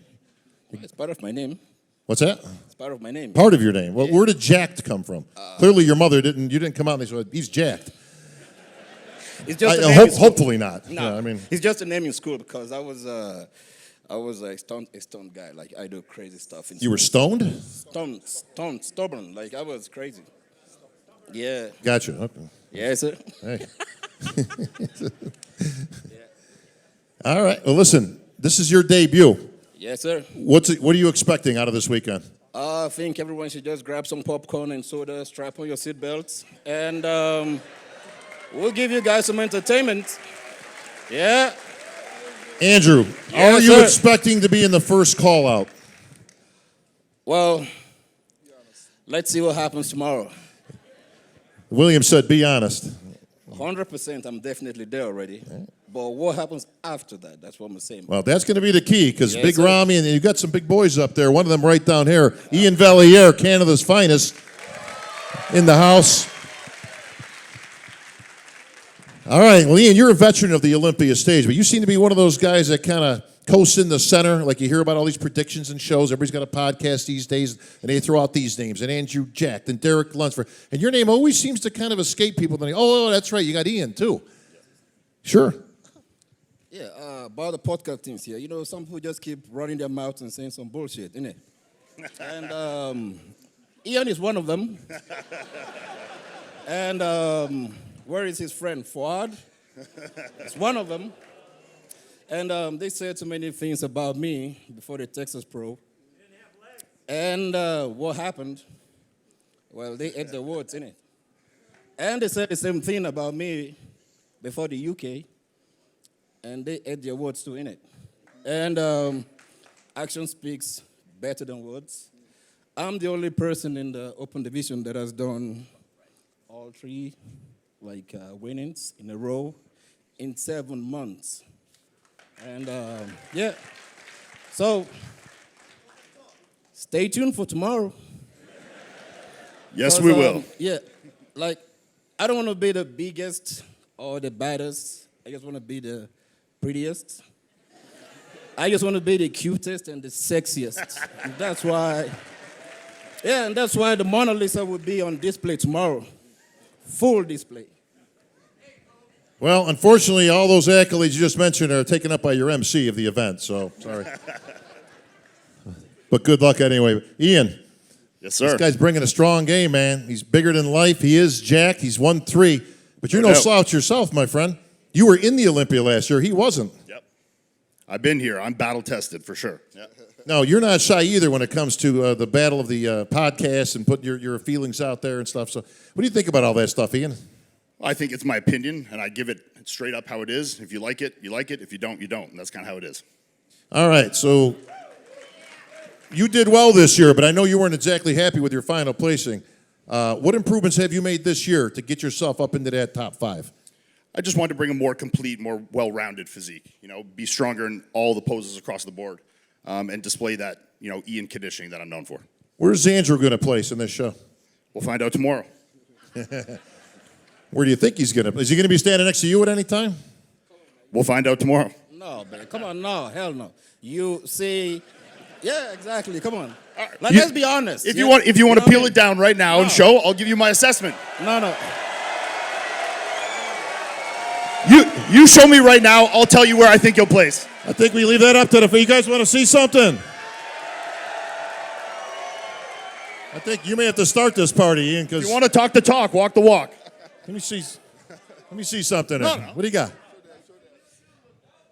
It's part of my name. What's that? It's part of my name. Part of your name. Well, where did jacked come from? Clearly, your mother didn't. You didn't come out and say he's jacked. It's just a name hopefully not. No, Yeah, it's just a name in school because I was a stoned guy. Like I do crazy stuff. You were stoned? Stoned, stubborn. Like I was crazy. Yeah. Gotcha. Okay. Yes, sir. Hey. All right. Well, listen. This is your debut. Yes, sir. What are you expecting out of this weekend? I think everyone should just grab some popcorn and soda, strap on your seatbelts, and we'll give you guys some entertainment. Yeah. Andrew, Yes, are you sir. expecting to be in the first call out? Well, let's see what happens tomorrow. William said, be honest. 100%, I'm definitely there already. But what happens after that? That's what I'm saying. Well, that's going to be the key because Yes, Big sir. Rami, and you've got some big boys up there. One of them right down here, Ian Valliere, Canada's finest, in the house. All right, well, Ian, you're a veteran of the Olympia stage, but you seem to be one of those guys that kind of coasts in the center. Like you hear about all these predictions and shows. Everybody's got a podcast these days, and they throw out these names, and Andrew Jack, and Derek Lunsford. And your name always seems to kind of escape people. Then, oh, that's right, you got Ian, too. Sure. Yeah, about the podcast things here. You know, some people just keep running their mouths and saying some bullshit, innit? And Ian is one of them. And where is his friend, Fuad? It's one of them. And they said too many things about me before the Texas Pro. And what happened? Well, they ate the words, innit? And they said the same thing about me before the UK. And they ate their words too, innit? And action speaks better than words. I'm the only person in the open division that has done all three winnings in a row in 7 months. And yeah, so stay tuned for tomorrow. Yes, we will. Yeah, like I don't want to be the biggest or the baddest. I just want to be the prettiest. I just want to be the cutest and the sexiest. And that's why, yeah, and that's why the Mona Lisa will be on display tomorrow. Full display. Well, unfortunately, all those accolades you just mentioned are taken up by your MC of the event, so sorry. But good luck anyway. Ian. Yes, sir. This guy's bringing a strong game, man. He's bigger than life. He is jacked. He's won 3. But you're no slouch yourself, my friend. You were in the Olympia last year. He wasn't. Yep. I've been here. I'm battle-tested for sure. Yep. No, you're not shy either when it comes to the battle of the podcast and putting your feelings out there and stuff. So what do you think about all that stuff, Ian? I think it's my opinion, and I give it straight up how it is. If you like it, you like it. If you don't, you don't. And that's kind of how it is. All right, so you did well this year, but I know you weren't exactly happy with your final placing. What improvements have you made this year to get yourself up into that top 5? I just wanted to bring a more complete, more well-rounded physique. You know, be stronger in all the poses across the board, and display that, Ian conditioning that I'm known for. Where's Andrew going to place in this show? We'll find out tomorrow. Where do you think he's going to? Is he going to be standing next to you at any time? We'll find out tomorrow. No, man, come on, no, hell no. You see, yeah, exactly, come on. You- Let's be honest. If yeah? you want to know peel what I it down right now No. and show, I'll give you my assessment. mean? No. You show me right now, I'll tell you where I think you'll place. I think we leave that up to you guys want to see something? I think you may have to start this party, Ian, because If you want to talk the talk, walk the walk. let me see something. No. What do you got?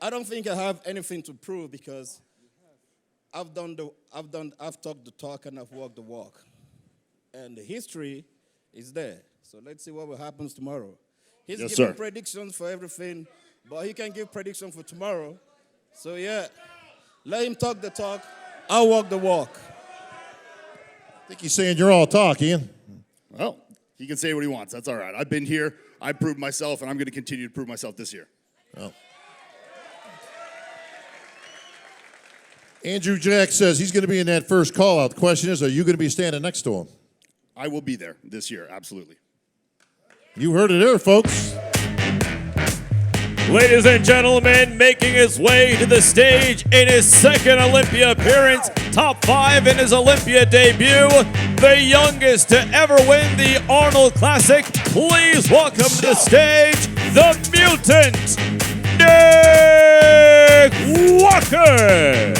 I don't think I have anything to prove because I've talked the talk and I've walked the walk. And the history is there. So let's see what happens tomorrow. He's Yes, giving sir. predictions for everything, but he can give predictions for tomorrow. So yeah, let him talk the talk, I'll walk the walk. I think he's saying you're all talk, Ian. Well, he can say what he wants. That's all right. I've been here. I proved myself, and I'm going to continue to prove myself this year. Well. Andrew Jack says he's going to be in that first call-out. The question is, are you going to be standing next to him? I will be there this year, absolutely. You heard it there, folks. Ladies and gentlemen, making his way to the stage in his second Olympia appearance, top 5 in his Olympia debut, the youngest to ever win the Arnold Classic. Please welcome to the stage, the mutant, Nick Walker.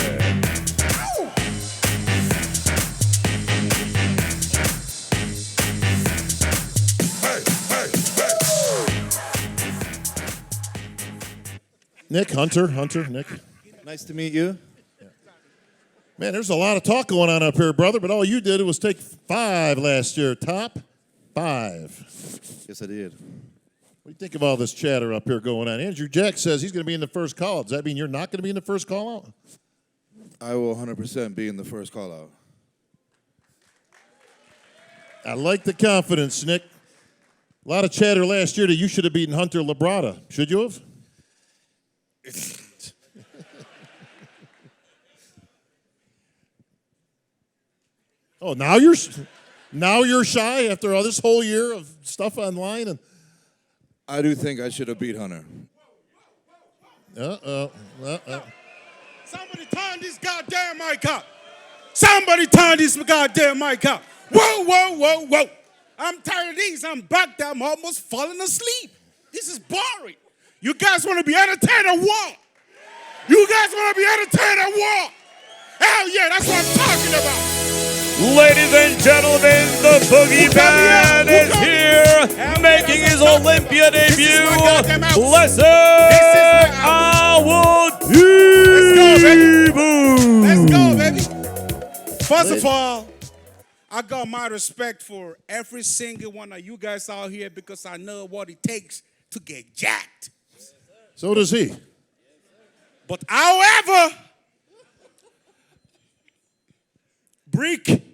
Nick, Hunter, Nick. Nice to meet you. Man, there's a lot of talk going on up here, brother, but all you did was take 5 last year. Top 5. Yes, I did. What do you think of all this chatter up here going on? Andrew Jack says he's going to be in the first call. Does that mean you're not going to be in the first call out? I will 100% be in the first call out. I like the confidence, Nick. A lot of chatter last year that you should have beaten Hunter Labrada. Should you have? Oh, now you're shy after all this whole year of stuff online, and I do think I should have beat Hunter. Somebody turn this goddamn mic up. Somebody turn this goddamn mic up. Whoa, whoa, whoa, whoa. I'm tired of these. I'm back there. I'm almost falling asleep. This is boring. You guys want to be entertained or what? You guys want to be entertained or what? Hell yeah, that's what I'm talking about. Ladies and gentlemen, the Boogeyman is here, making his Olympia debut. Blessed Let's go, baby. First of all, I got my respect for every single one of you guys out here because I know what it takes to get jacked. So does he. But however, Brick,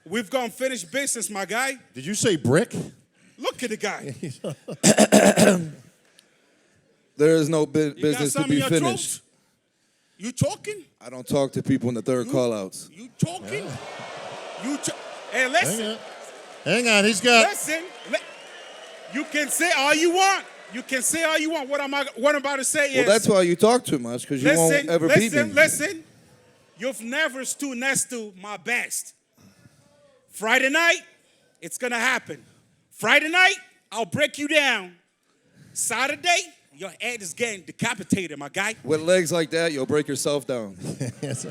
we've gone finished business, my guy. Did you say brick? Look at the guy. There is no business to be finished. Throat? You talking? I don't talk to people in the third call-outs. You talking? Hey, listen. Hang on, he's got. Listen. You can say all you want. You can say all you want. What I'm about to say is. Well, that's why you talk too much, because you won't ever beat me. Listen. You've never stood next to my best. Friday night, it's gonna happen. Friday night, I'll break you down. Saturday, your head is getting decapitated, my guy. With legs like that, you'll break yourself down. Yes.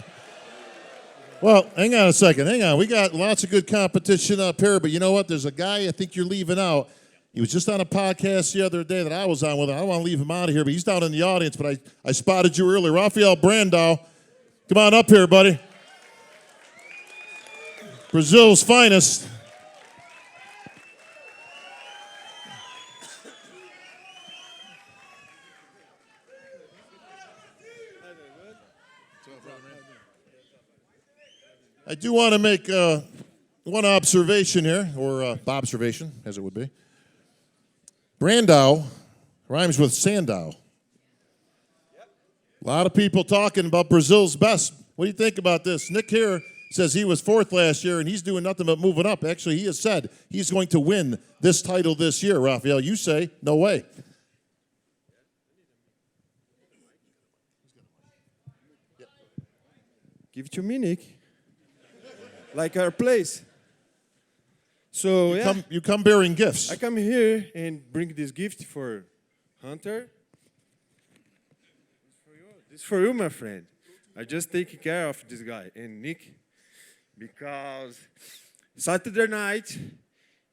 Well, hang on a second. Hang on. We got lots of good competition up here, but you know what? There's a guy I think you're leaving out. He was just on a podcast the other day that I was on with him. I don't want to leave him out of here, but he's down in the audience, but I spotted you earlier. Rafael Brandao. Come on up here, buddy. Brazil's finest. I do want to make one observation here, or observation, as it would be. Brandao rhymes with Sandow. A lot of people talking about Brazil's best. What do you think about this? Nick here says he was fourth last year, and he's doing nothing but moving up. Actually, he has said he's going to win this title this year. Rafael, you say, no way. Give it to me, Nick. Like our place. So, you come bearing gifts. I come here and bring this gift for Hunter. This is for you, my friend. I just take care of this guy and Nick because Saturday night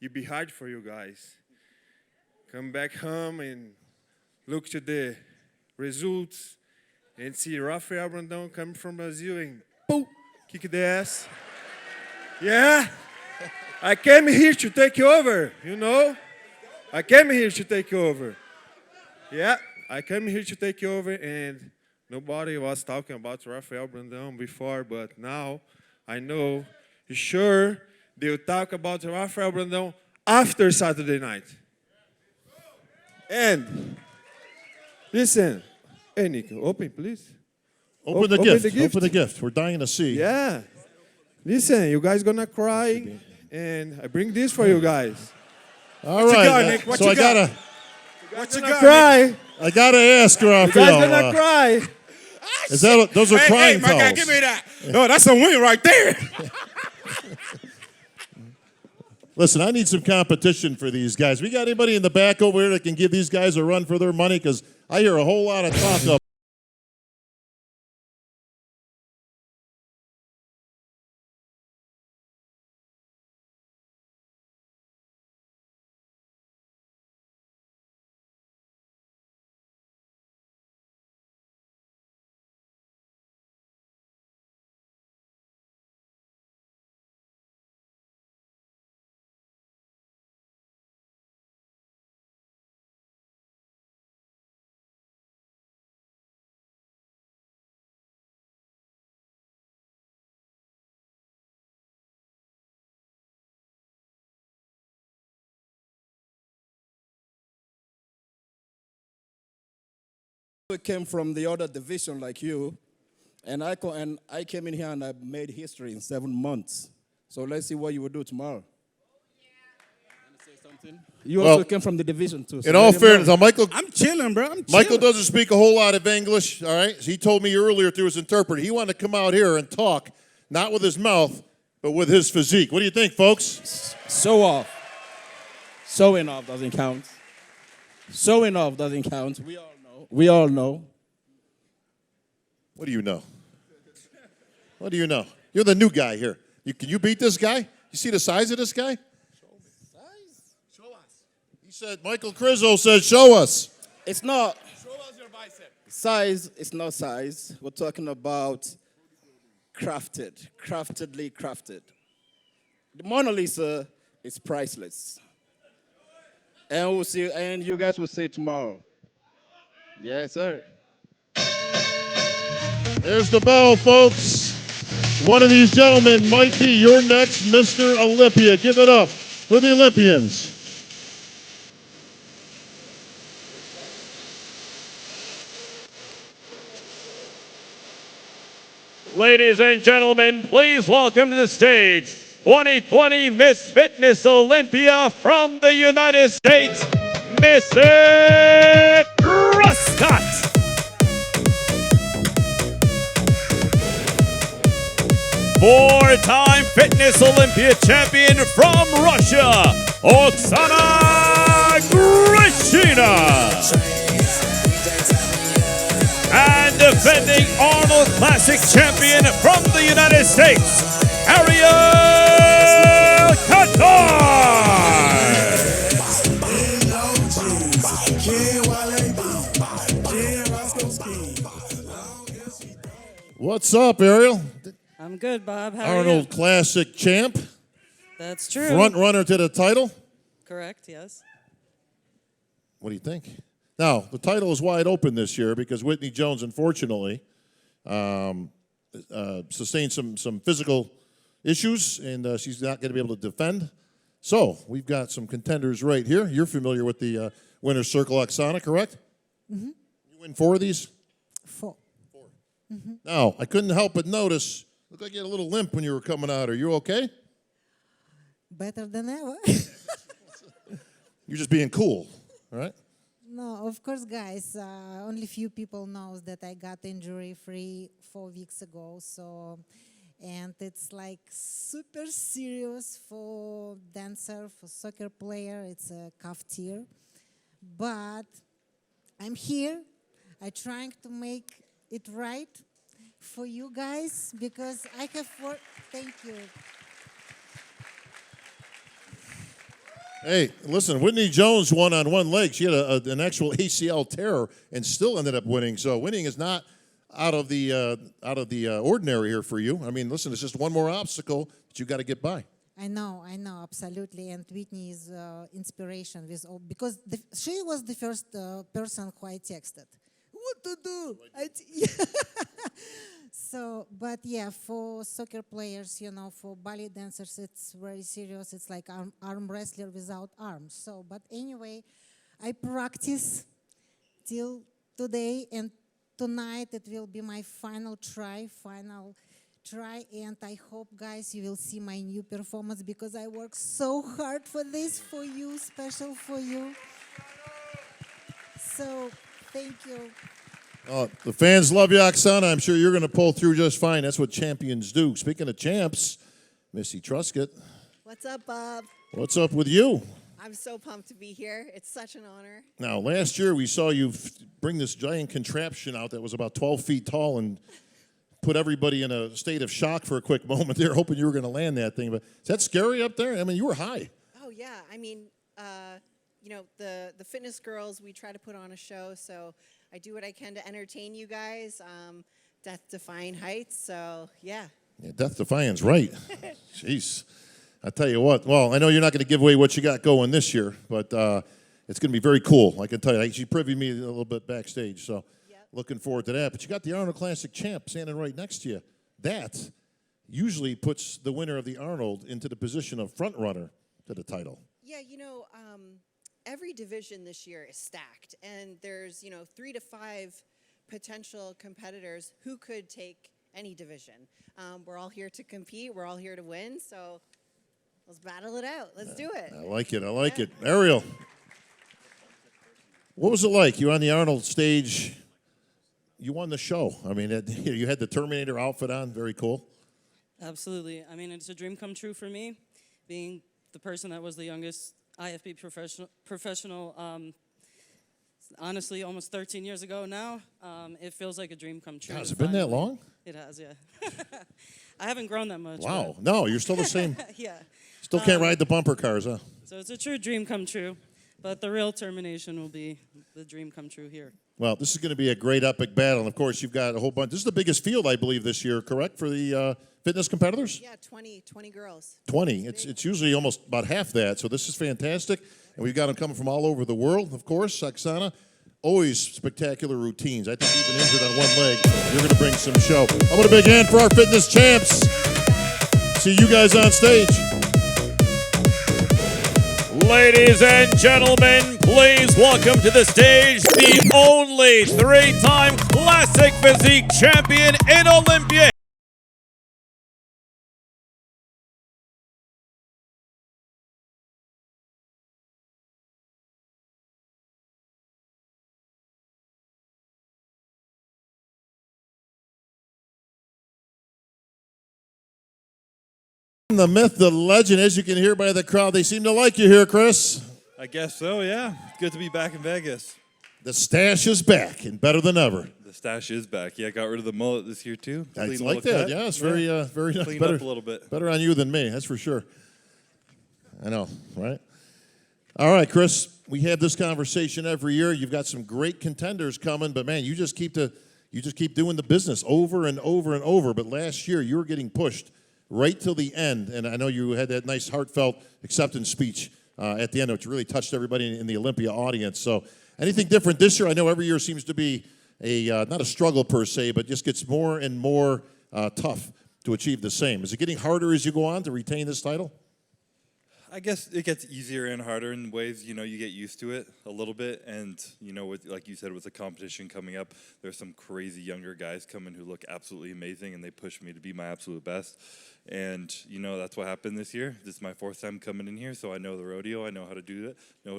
it'll be hard for you guys. Come back home and look to the results and see Rafael Brandão come from Brazil and boom, kick the ass. Yeah, I came here to take over, you know. I came here to take over. Yeah, I came here to take over and nobody was talking about Rafael Brandão before, but now I know, sure, they'll talk about Rafael Brandão after Saturday night. And, listen, hey, Nico, open, please. Open the gift. Open the gift. We're dying to see. Yeah. Listen, you guys gonna cry, and I bring this for you guys. All right. Got, Nick? What so you got? What you got? Cry. I gotta ask Rafael. You guys gonna cry. Is that those are crying my guy, towels? give me that. No, that's a win right there. Listen, I need some competition for these guys. We got anybody in the back over here that can give these guys a run for their money? Because I hear a whole lot of talk of We came from the other division like you, and I came in here and I made history in 7 months. So let's see what you will do tomorrow. You also came from the division too. So in all fairness, now Michael, I'm chilling, bro. I'm chilling. Michael doesn't speak a whole lot of English, all right? He told me earlier through his interpreter, he wanted to come out here and talk, not with his mouth, but with his physique. What do you think, folks? Show off. Showing off doesn't count. Showing off doesn't count. We all know. We all know. What do you know? What do you know? You're the new guy here. Can you beat this guy? You see the size of this guy? He said, Michael Crizzo said, show us. It's not. Show us your bicep. Size is not size. We're talking about craftedly crafted. The Mona Lisa is priceless. And we'll see, and you guys will see it tomorrow. Yes, sir. There's the bell, folks. One of these gentlemen might be your next Mr. Olympia. Give it up for the Olympians. Ladies and gentlemen, please welcome to the stage 2020 Miss Fitness Olympia from the United States, Mrs. Scott. Four-time Fitness Olympia champion from Russia, Oksana Grishina. And defending Arnold Classic champion from the United States, Ariel Qatar. What's up, Ariel? I'm good, Bob. How are Arnold you? Classic champ. That's true. Front runner to the title. Correct, yes. What do you think? Now, the title is wide open this year because Whitney Jones, unfortunately, sustained some physical issues, and she's not going to be able to defend. So we've got some contenders right here. You're familiar with the winner's circle, Oksana, correct? Mm-hmm. You win 4 of these? 4. Mm-hmm. Now, I couldn't help but notice, looked like you had a little limp when you were coming out. Are you okay? Better than ever. You're just being cool, all right? No, of course, guys. Only few people knows that I got injury-free 4 weeks ago. So, and it's like super serious for dancer, for soccer player. It's a calf tear. But I'm here. I'm trying to make it right for you guys because I have worked. Thank you. Hey, listen, Whitney Jones won on one leg. She had an actual ACL tear and still ended up winning. So winning is not out of the ordinary here for you. I mean, listen, it's just one more obstacle that you got to get by. I know, absolutely. And Whitney is inspiration with all, because she was the first person who I texted. What to do? So, but yeah, for soccer players, you know, for ballet dancers, it's very serious. It's like arm wrestler without arms. So, but anyway, I practice till today, and tonight it will be my final try, and I hope, guys, you will see my new performance because I work so hard for this, for you, special for you. So, thank you. The fans love you, Oksana. I'm sure you're going to pull through just fine. That's what champions do. Speaking of champs, Missy Truscott. What's up, Bob? What's up with you? I'm so pumped to be here. It's such an honor. Now, last year we saw you bring this giant contraption out that was about 12 feet tall and put everybody in a state of shock for a quick moment there, hoping you were going to land that thing. But is that scary up there? I mean, you were high. Oh, yeah. I mean, you know, the fitness girls, we try to put on a show, so I do what I can to entertain you guys. Death-defying heights, so yeah. Yeah, death-defying's right. Jeez. I tell you what, well, I know you're not going to give away what you got going this year, but it's going to be very cool. I can tell you. She privied me a little bit backstage, so looking forward to that. But you got the Arnold Classic champ standing right next to you. That usually puts the winner of the Arnold into the position of front runner to the title. Yeah, you know, every division this year is stacked, and there's, you know, 3 to 5 potential competitors who could take any division. We're all here to compete. We're all here to win. So let's battle it out. Let's do it. I like it. I like it. Ariel, what was it like? You were on the Arnold stage. You won the show. I mean, you had the Terminator outfit on. Very cool. Absolutely. I mean, it's a dream come true for me, being the person that was the youngest IFB professional. Honestly, almost 13 years ago now. It feels like a dream come true. God, has it been that long? It has, yeah. I haven't grown that much. Wow. No, you're still the same. Yeah. Still can't ride the bumper cars, huh? So it's a true dream come true, but the real termination will be the dream come true here. Well, this is going to be a great epic battle. And, of course, you've got a whole bunch. This is the biggest field, I believe, this year, correct, for the fitness competitors? Yeah, 20 girls. 20. It's usually almost about half that, so this is fantastic. And we've got them coming from all over the world, of course. Oksana, always spectacular routines. I think even injured on one leg, you're going to bring some show. How about a big hand for our fitness champs? See you guys on stage. Ladies and gentlemen, please welcome to the stage the only three-time classic physique champion in Olympia. The myth, the legend, as you can hear by the crowd, they seem to like you here, Chris. I guess so, yeah. Good to be back in Vegas. The stash is back and better than ever. The stash is back. Yeah, got rid of the mullet this year too. I Clean like little that. cut. Yeah, it's very nice. Cleaned Better, up a little bit. Better on you than me, that's for sure. I know, right? All right, Chris, we have this conversation every year. You've got some great contenders coming, but man, you just keep doing the business over and over and over. But last year, you were getting pushed right till the end, and I know you had that nice heartfelt acceptance speech at the end, which really touched everybody in the Olympia audience. So anything different this year? I know every year seems to be not a struggle per se, but just gets more and more tough to achieve the same. Is it getting harder as you go on to retain this title? I guess it gets easier and harder in ways, you get used to it a little bit. And, with, like you said, with the competition coming up, there's some crazy younger guys coming who look absolutely amazing, and they push me to be my absolute best. And, that's what happened this year. This is my fourth time coming in here, so I know the rodeo. I know how to do it, know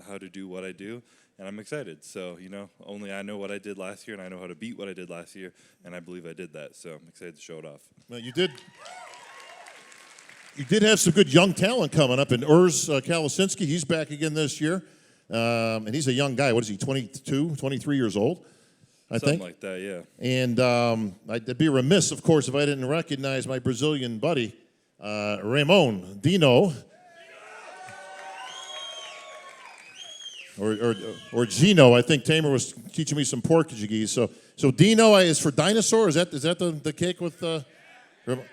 how to do what I do, and I'm excited. So, only I know what I did last year, and I know how to beat what I did last year, and I believe I did that. So I'm excited to show it off. Well, you did. You did have some good young talent coming up, and Urs Kalasinski, he's back again this year, and he's a young guy. What is he, 22, 23 years old, I think? Something like that, yeah. And I'd be remiss, of course, if I didn't recognize my Brazilian buddy, Ramon Dino, or Gino. I think Tamer was teaching me some Portuguese. So Dino is for dinosaur. Is that the cake with Ramon?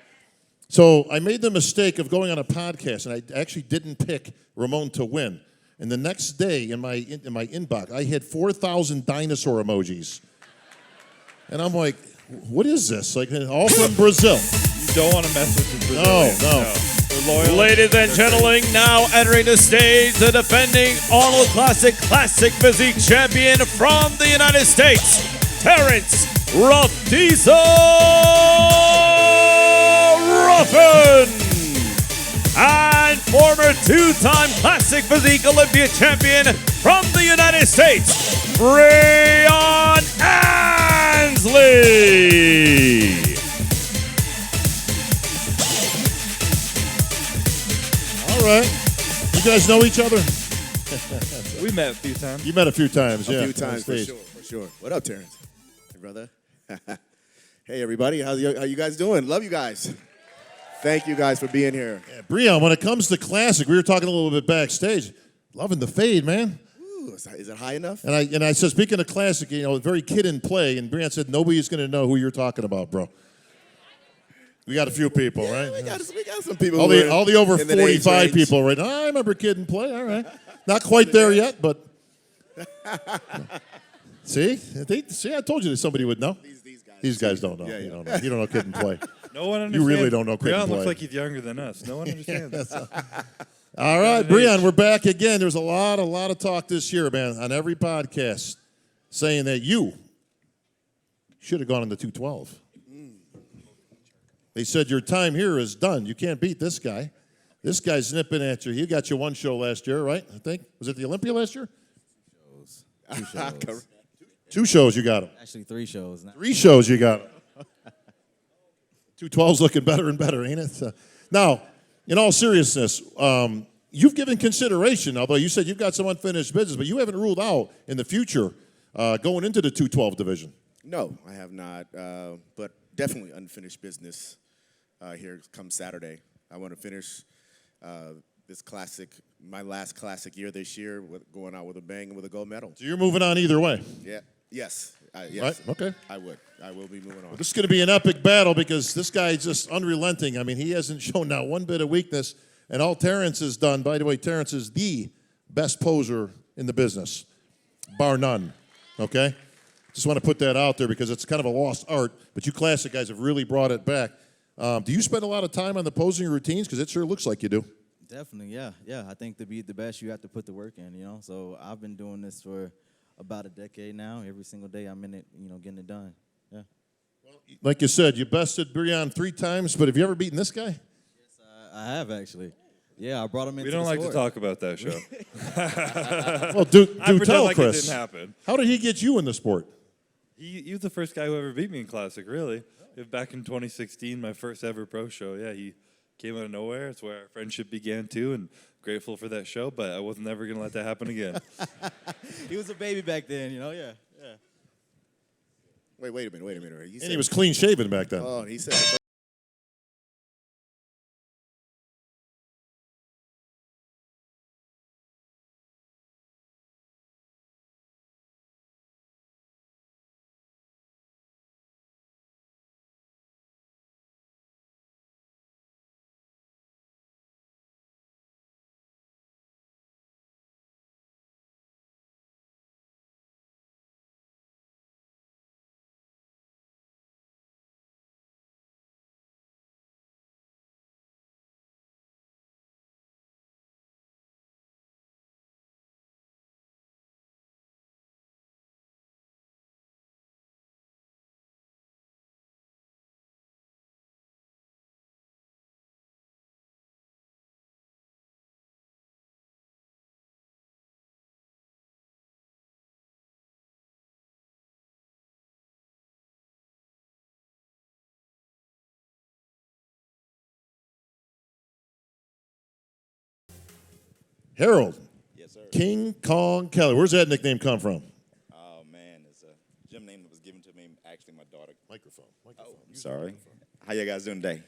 So I made the mistake of going on a podcast, and I actually didn't pick Ramon to win. And the next day in my inbox, I had 4,000 dinosaur emojis. And I'm like, what is this? Like, all from Brazil. You don't want to mess with the Brazilians. No. They're loyal. Ladies and gentlemen, now entering the stage, the defending Arnold Classic Physique champion from the United States, Terrence Raftizo Ruffin, and former two-time Classic Physique Olympia champion from the United States, Breon Ansley. All right. You guys know each other? We met a few times. You met a few times, yeah. A few times, for sure. What up, Terrence? Hey, brother. Hey, everybody. How you guys doing? Love you guys. Thank you guys for being here. Yeah, Breon, when it comes to Classic, we were talking a little bit backstage. Loving the fade, man. Ooh, is it high enough? And I said, speaking of Classic, very kid in play, and Breon said, nobody's going to know who you're talking about, bro. We got a few people, right? We got some people. All the over in the age 45 range. people, right? I remember kid in play. All right. Not quite there yet, but. See, I told you that somebody would know. These guys don't know. Yeah, You don't know. You don't know kid in play. No one understands. You really don't know kid in Breon play. looks like he's younger than us. No one understands. All right, Breon, we're back again. There's a lot of talk this year, man, on every podcast saying that you should have gone in the 212. They said your time here is done. You can't beat this guy. This guy's nipping at you. He got you one show last year, right? I think. Was it the Olympia last year? 2 shows. 2 shows you got him. Actually, 3 shows. Now. 3 shows you got him. 212's looking better and better, ain't it? Now, in all seriousness, you've given consideration, although you said you've got some unfinished business, but you haven't ruled out in the future going into the 212 division. No, I have not, but definitely unfinished business here come Saturday. I want to finish this classic, my last classic year this year, going out with a bang and with a gold medal. So you're moving on either way. Yeah. Yes. Yes. Right? Okay. I would. I will be moving on. Well, this is going to be an epic battle because this guy is just unrelenting. I mean, he hasn't shown now one bit of weakness. And all Terrence has done, by the way, Terrence is the best poser in the business, bar none. Okay? Just want to put that out there because it's kind of a lost art. But you classic guys have really brought it back. Do you spend a lot of time on the posing routines? Because it sure looks like you do. Definitely, yeah. Yeah, I think to be the best, you have to put the work in, you know. So I've been doing this for about a decade now. Every single day I'm in it, you know, getting it done. Yeah. Like you said, you bested Brian 3 times, but have you ever beaten this guy? Yes, I have actually. Yeah, I brought him into We don't the like sport. to talk about that show. Well, do pretend tell, like Chris. It didn't happen. How did he get you in the sport? He was the first guy who ever beat me in Classic, really. Back in 2016, my first ever pro show. Yeah, he came out of nowhere. It's where our friendship began, too, and grateful for that show, but I wasn't ever going to let that happen again. He was a baby back then, you know, yeah. Wait a minute. And he was clean shaven back then. Oh, he said. Harold. Yes, sir. King Kong Kelly. Where's that nickname come from? Oh, man, it's a gym name that was given to me. Actually, my daughter. Microphone. Oh, sorry. How you guys doing today?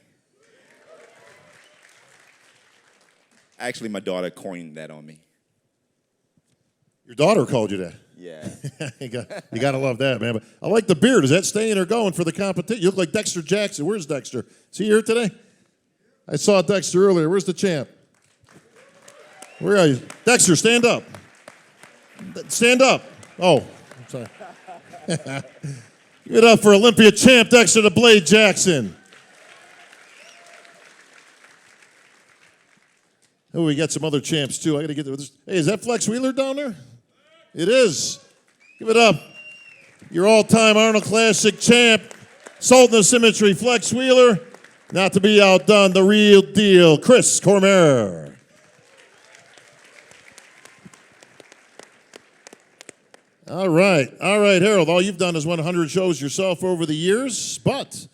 Actually, my daughter coined that on me. Your daughter called you that. Yeah. you got to love that, man. But I like the beard. Is that staying or going for the competition? You look like Dexter Jackson. Where's Dexter? Is he here today? I saw Dexter earlier. Where's the champ? Where are you? Dexter, stand up. Stand up. Oh, I'm sorry. Give it up for Olympia champ Dexter the Blade Jackson. Oh, we got some other champs too. I got to get there. Hey, is that Flex Wheeler down there? It is. Give it up. Your all-time Arnold Classic champ, Sultan of Symmetry, Flex Wheeler. Not to be outdone, the real deal, Chris Cormier. All right, Harold. All you've done is 100 shows yourself over the years, but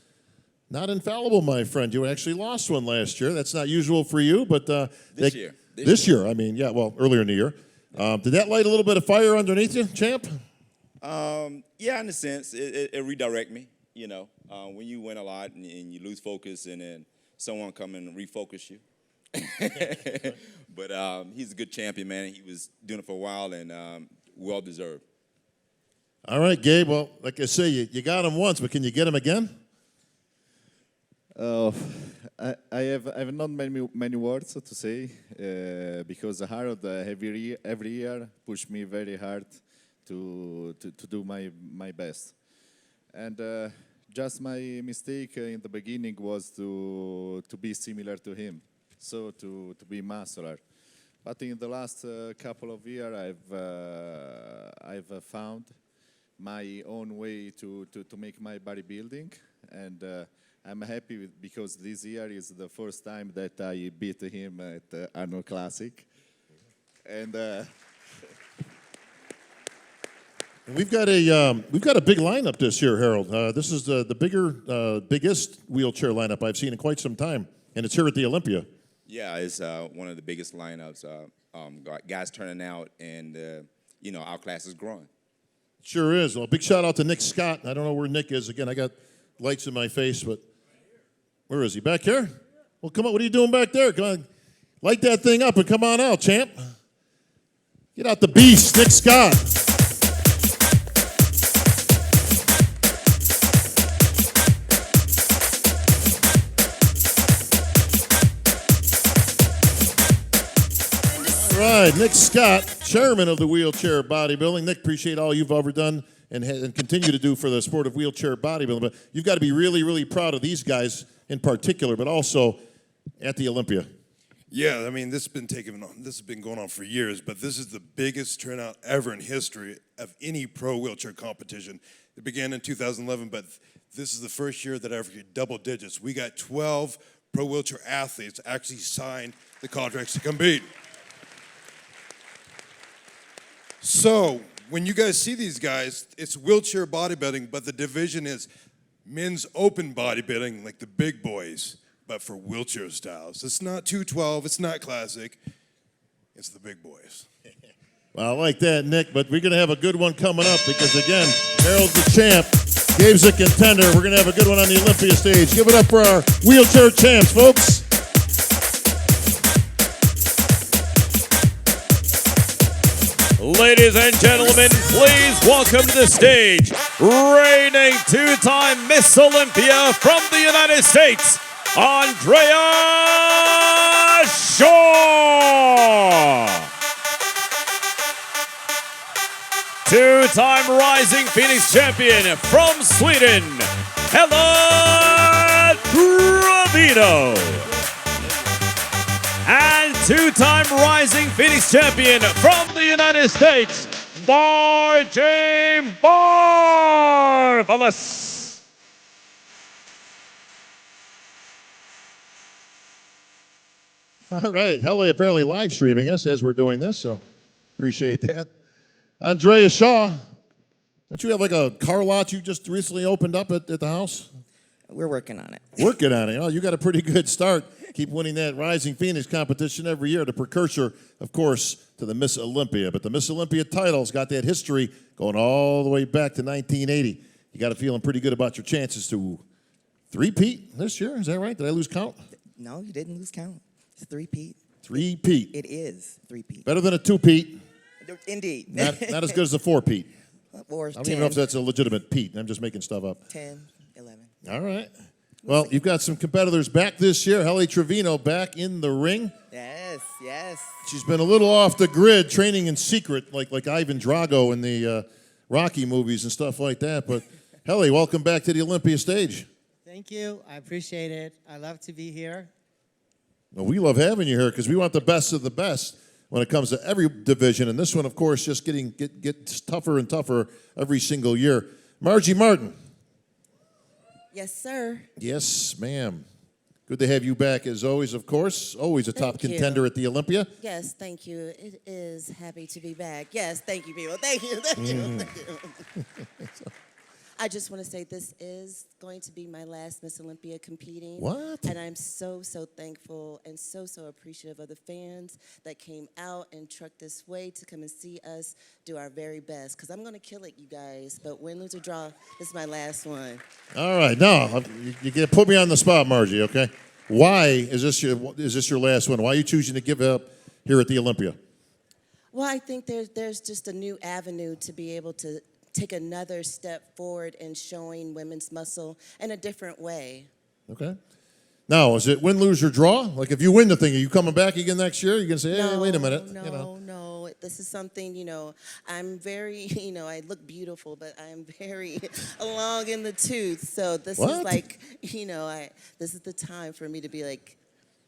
not infallible, my friend. You actually lost one last year. That's not usual for you, but This year. This year, I mean, yeah, well, earlier in the year. Did that light a little bit of fire underneath you, champ? Yeah, in a sense, it redirect me. You know, when you win a lot and you lose focus, and then someone come and refocus you. But he's a good champion, man. He was doing it for a while, and well deserved. All right, Gabe. Well, like I say, you got him once, but can you get him again? I have not many words to say because Harold every year pushed me very hard to do my best, and just my mistake in the beginning was to be similar to him, so to be muscular. But in the last couple of years, I've found my own way to make my bodybuilding, and I'm happy because this year is the first time that I beat him at Arnold Classic, and. We've got a big lineup this year, Harold. This is the biggest wheelchair lineup I've seen in quite some time, and it's here at the Olympia. Yeah, it's one of the biggest lineups. Guys turning out, and our class is growing. Sure is. Well, big shout out to Nick Scott. I don't know where Nick is. Again, I got lights in my face, but where is he? Back here? Well, come on. What are you doing back there? Come on. Light that thing up and come on out, champ. Get out the beast, Nick Scott. All right, Nick Scott, chairman of the Wheelchair Bodybuilding. Nick, appreciate all you've ever done and continue to do for the sport of wheelchair bodybuilding. But you've got to be really, really proud of these guys in particular, but also at the Olympia. Yeah, I mean, this has been going on for years, but this is the biggest turnout ever in history of any pro wheelchair competition. It began in 2011, but this is the first year that I ever hit double digits. We got 12 pro wheelchair athletes actually signed the contracts to compete. So, when you guys see these guys, it's wheelchair bodybuilding, but the division is men's open bodybuilding, like the big boys, but for wheelchair styles. It's not 212, it's not classic, it's the big boys. Well, I like that, Nick, but we're going to have a good one coming up because, again, Harold's the champ, Gabe's a contender. We're going to have a good one on the Olympia stage. Give it up for our wheelchair champs, folks. Ladies and gentlemen, please welcome to the stage, reigning two-time Miss Olympia from the United States, Andrea Shaw. Two-time Rising Phoenix champion from Sweden, Helen Trevino. And two-time Rising Phoenix champion from the United States, Margie Marvelous. All right, Helle apparently live streaming us as we're doing this, so appreciate that. Andrea Shaw, don't you have like a car lot you just recently opened up at the house? We're working on it. Working on it. Oh, you got a pretty good start. Keep winning that Rising Phoenix competition every year. The precursor, of course, to the Miss Olympia. But the Miss Olympia title's got that history going all the way back to 1980. You got to feeling pretty good about your chances to three-peat this year. Is that right? Did I lose count? No, you didn't lose count. It's three-peat. Three-peat. It is three-peat. Better than a two-peat. Indeed. Not as good as a four-peat. Or I don't even know if that's a legitimate peat. I'm just making stuff up. 10, 11. All right. Well, you've got some competitors back this year. Helle Trevino back in the ring. Yes, yes. She's been a little off the grid, training in secret, like Ivan Drago in the Rocky movies and stuff like that. But Helle, welcome back to the Olympia stage. Thank you. I appreciate it. I love to be here. Well, we love having you here because we want the best of the best when it comes to every division. And this one, of course, just gets tougher and tougher every single year. Margie Martin. Yes, sir. Yes, ma'am. Good to have you back as always, of course. Always a top Thank you. contender at the Olympia. Yes, thank you. It is happy to be back. Yes, thank you, people. Thank you, thank you, thank you. I just want to say this is going to be my last Miss Olympia competing. What? And I'm so, so thankful and so, so appreciative of the fans that came out and trucked this way to come and see us do our very best. Because I'm going to kill it, you guys. But win, lose, or draw, this is my last one. All right, now you can put me on the spot, Margie. Okay, why is this your last one? Why are you choosing to give up here at the Olympia? Well, I think there's just a new avenue to be able to take another step forward in showing women's muscle in a different way. Okay. Now, is it win, lose, or draw? Like if you win the thing, are you coming back again next year? You can say, hey, wait a minute. No. This is something, I'm very, I look beautiful, but I'm very long in the tooth. So this is like, this is the time for me to be like,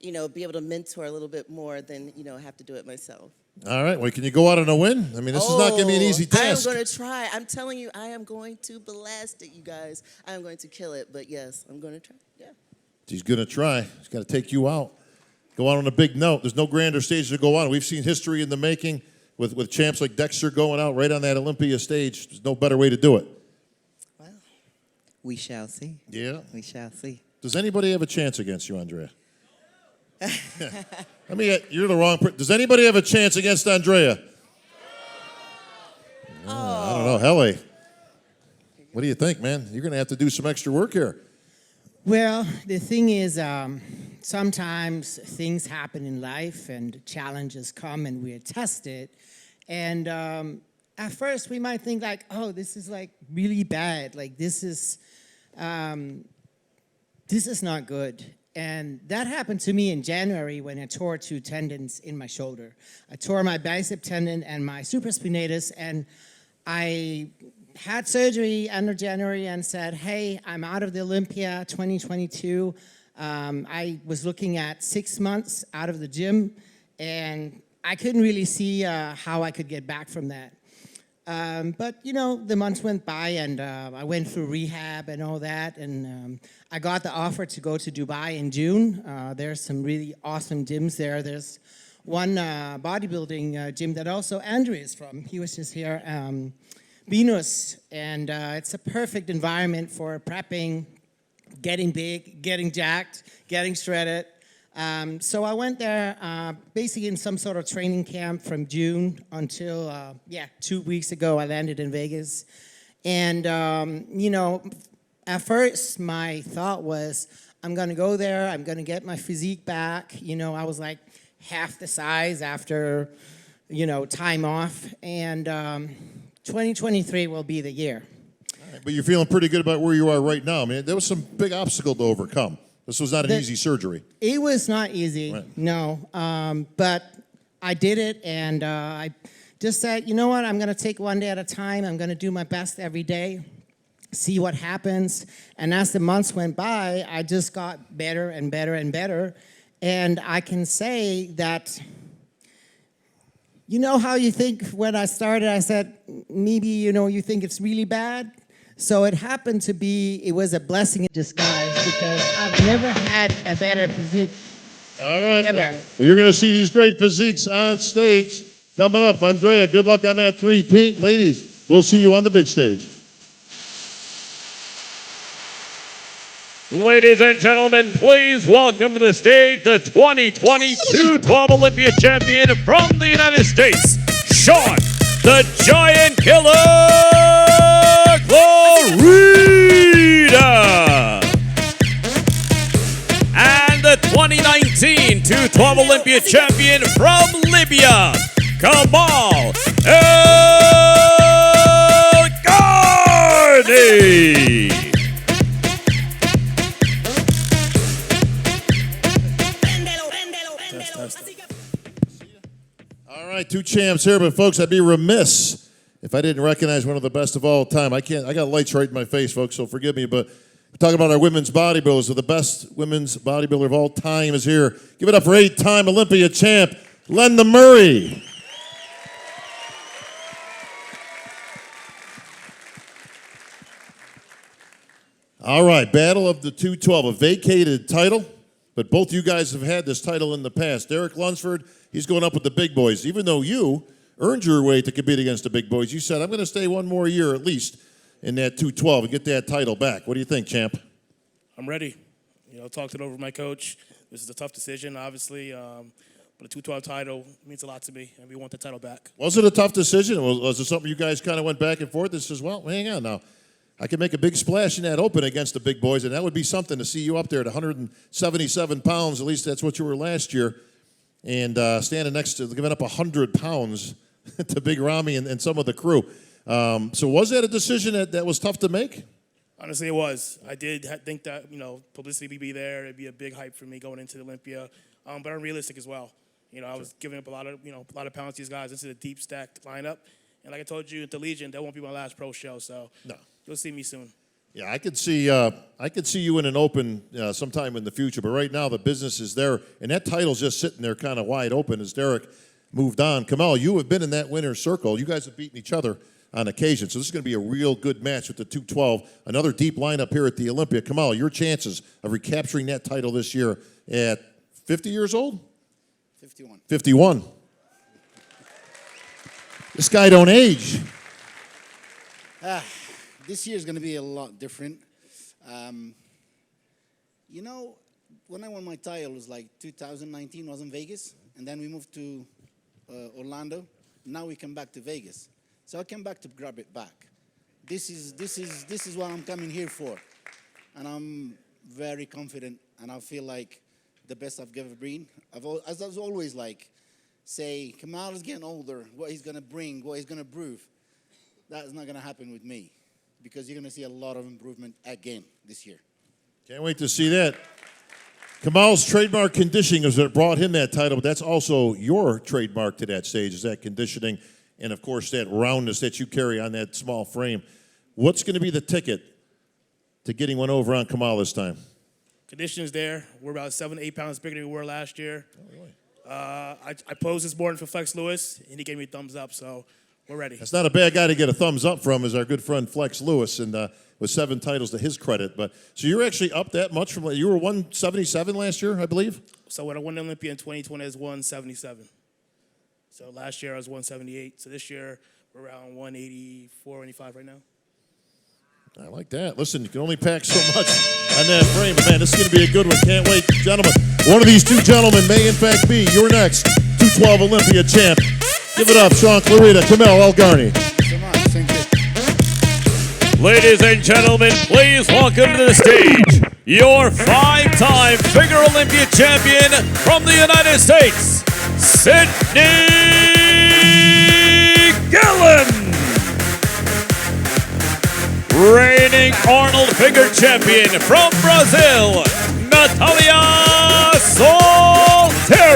be able to mentor a little bit more than, have to do it myself. All right. Well, can you go out on a win? I mean, this is not going to be an easy task. I am going to try. I'm telling you, I am going to blast it, you guys. I am going to kill it. But yes, I'm going to try. Yeah. He's going to try. He's got to take you out. Go out on a big note. There's no grander stage to go on. We've seen history in the making with champs like Dexter going out right on that Olympia stage. There's no better way to do it. We shall see. Yeah. We shall see. Does anybody have a chance against you, Andrea? You're the wrong person. Does anybody have a chance against Andrea? I don't know. Hele, what do you think, man? You're going to have to do some extra work here. Well, the thing is, sometimes things happen in life and challenges come and we're tested. And at first we might think like, oh, this is like really bad. Like this is not good. And that happened to me in January when I tore 2 tendons in my shoulder. I tore my bicep tendon and my supraspinatus, and I had surgery end of January and said, hey, I'm out of the Olympia 2022. I was looking at 6 months out of the gym, and I couldn't really see how I could get back from that. But, you know, the months went by, and I went through rehab and all that, and I got the offer to go to Dubai in June. There's some really awesome gyms there. There's one bodybuilding gym that also Andrew is from. He was just here, Venus, and it's a perfect environment for prepping, getting big, getting jacked, getting shredded. So I went there basically in some sort of training camp from June until, 2 weeks ago I landed in Vegas. And, you know, at first my thought was, I'm gonna go there, I'm gonna get my physique back. You know, I was like half the size after, you know, time off. And 2023 will be the year. All right, but you're feeling pretty good about where you are right now. I mean, there was some big obstacle to overcome. This was not an easy surgery. It was not easy, no. But I did it, and I just said, you know what, I'm going to take one day at a time. I'm going to do my best every day, see what happens. And as the months went by, I just got better and better and better. And I can say that, you know how you think when I started, I said, maybe, you know, you think it's really bad. So it happened to be, it was a blessing in disguise because I've never had a better physique. All right. Ever. Well, you're going to see these great physiques on stage. Coming up, Andrea, good luck on that 3-peat. Ladies, we'll see you on the big stage. Ladies and gentlemen, please welcome to the stage the 2022 12 Olympia champion from the United States, Sean the Giant Killer Florida. And the 2019 212 Olympia champion from Libya, Kamal El Gardi. All right, 2 champs here, but folks, I'd be remiss if I didn't recognize one of the best of all time. I got lights right in my face, folks, so forgive me, but we're talking about our women's bodybuilders. So the best women's bodybuilder of all time is here. Give it up for 8-time Olympia champ, Lenda Murray. All right, Battle of the 212, a vacated title, but both you guys have had this title in the past. Derek Lunsford, he's going up with the big boys. Even though you earned your way to compete against the big boys, you said, I'm going to stay one more year at least in that 212 and get that title back. What do you think, champ? I'm ready. You know, talked it over with my coach. This is a tough decision, obviously, but a 212 title means a lot to me, and we want the title back. Was it a tough decision? Was it something you guys kind of went back and forth and says, well, hang on now. I can make a big splash in that open against the big boys, and that would be something to see you up there at 177 pounds. At least that's what you were last year. And standing next to, giving up 100 pounds to Big Ramy and some of the crew. So was that a decision that was tough to make? Honestly, it was. I did think that, you know, publicity would be there. It'd be a big hype for me going into the Olympia. But I'm realistic as well. You know, I was giving up a lot of pounds to these guys. This is a deep stacked lineup. And like I told you at the Legion, that won't be my last pro show. So you'll see me soon. Yeah, I could see you in an open sometime in the future. But right now, the business is there, and that title's just sitting there kind of wide open. As Derek moved on. Kamal, you have been in that winner's circle. You guys have beaten each other on occasion, so this is going to be a real good match with the 212. Another deep lineup here at the Olympia. Kamal, your chances of recapturing that title this year at 50 years old? 51. 51. This guy don't age. This year is going to be a lot different. You know, when I won my title, it was like 2019, was in Vegas, and then we moved to Orlando. Now we come back to Vegas. So I came back to grab it back. This is what I'm coming here for. And I'm very confident, and I feel like the best I've ever been. As I was always like, say, Kamal is getting older, what he's going to bring, what he's going to prove. That's not going to happen with me, because you're going to see a lot of improvement again this year. Can't wait to see that. Kamal's trademark conditioning is what brought him that title, but that's also your trademark to that stage, is that conditioning and, of course, that roundness that you carry on that small frame. What's going to be the ticket to getting one over on Kamal this time? Conditioning's there. We're about 7 to 8 pounds bigger than we were last year. I posed this morning for Flex Lewis, and he gave me a thumbs up, so we're ready. That's not a bad guy to get a thumbs up from, is our good friend Flex Lewis, and with 7 titles to his credit. But so you're actually up that much from, you were 177 last year, I believe? So when I won the Olympia in 2020, I was 177. So last year I was 178. So this year we're around 184, 185 right now. I like that. Listen, you can only pack so much on that frame, but man, this is going to be a good one. Can't wait. Gentlemen, one of these two gentlemen may in fact be your next 212 Olympia champ. Give it up, Sean Clarita, Kamel Elgarni. Ladies and gentlemen, please welcome to the stage your 5-time Figure Olympia champion from the United States, Sydney Gillen. Reigning Arnold Figure champion from Brazil, Natalia Solteiro.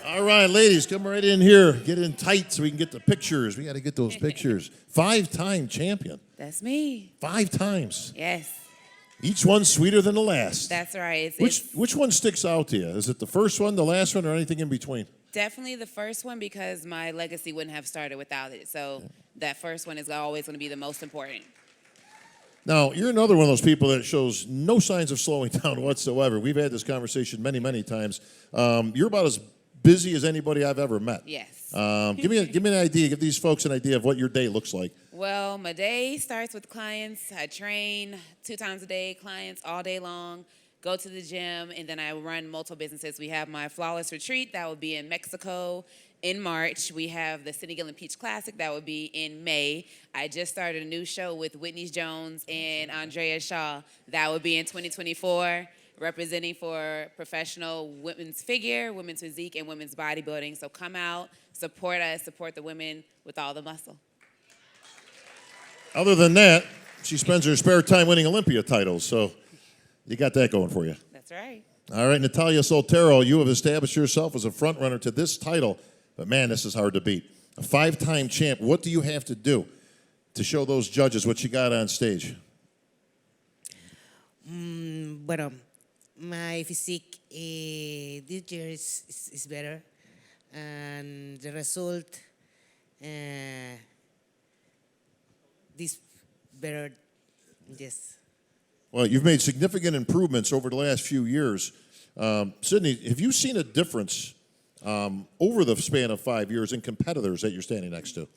All right, ladies, come right in here. Get in tight so we can get the pictures. We got to get those pictures. 5-time champion. That's me. 5 times. Yes. Each one sweeter than the last. That's right. Which one sticks out to you? Is it the first one, the last one, or anything in between? Definitely the first one, because my legacy wouldn't have started without it. So that first one is always going to be the most important. Now, you're another one of those people that shows no signs of slowing down whatsoever. We've had this conversation many, many times. You're about as busy as anybody I've ever met. Yes. Give me an idea. Give these folks an idea of what your day looks like. Well, my day starts with clients. I train 2 times a day, clients all day long, go to the gym, and then I run multiple businesses. We have my Flawless Retreat. That will be in Mexico in March. We have the Sydney Gillen Peach Classic. That would be in May. I just started a new show with Whitney Jones and Andrea Shaw. That would be in 2024. Representing for professional women's figure, women's physique, and women's bodybuilding. So come out, support us, support the women with all the muscle. Other than that, she spends her spare time winning Olympia titles, so you got that going for you. That's right. All right, Natalia Solteiro, you have established yourself as a front runner to this title, but man, this is hard to beat. A 5-time champ, what do you have to do to show those judges what you got on stage? Bueno, my physique this year is better, and the result this better, yes. Well, you've made significant improvements over the last few years. Sydney, have you seen a difference over the span of 5 years in competitors that you're standing next to?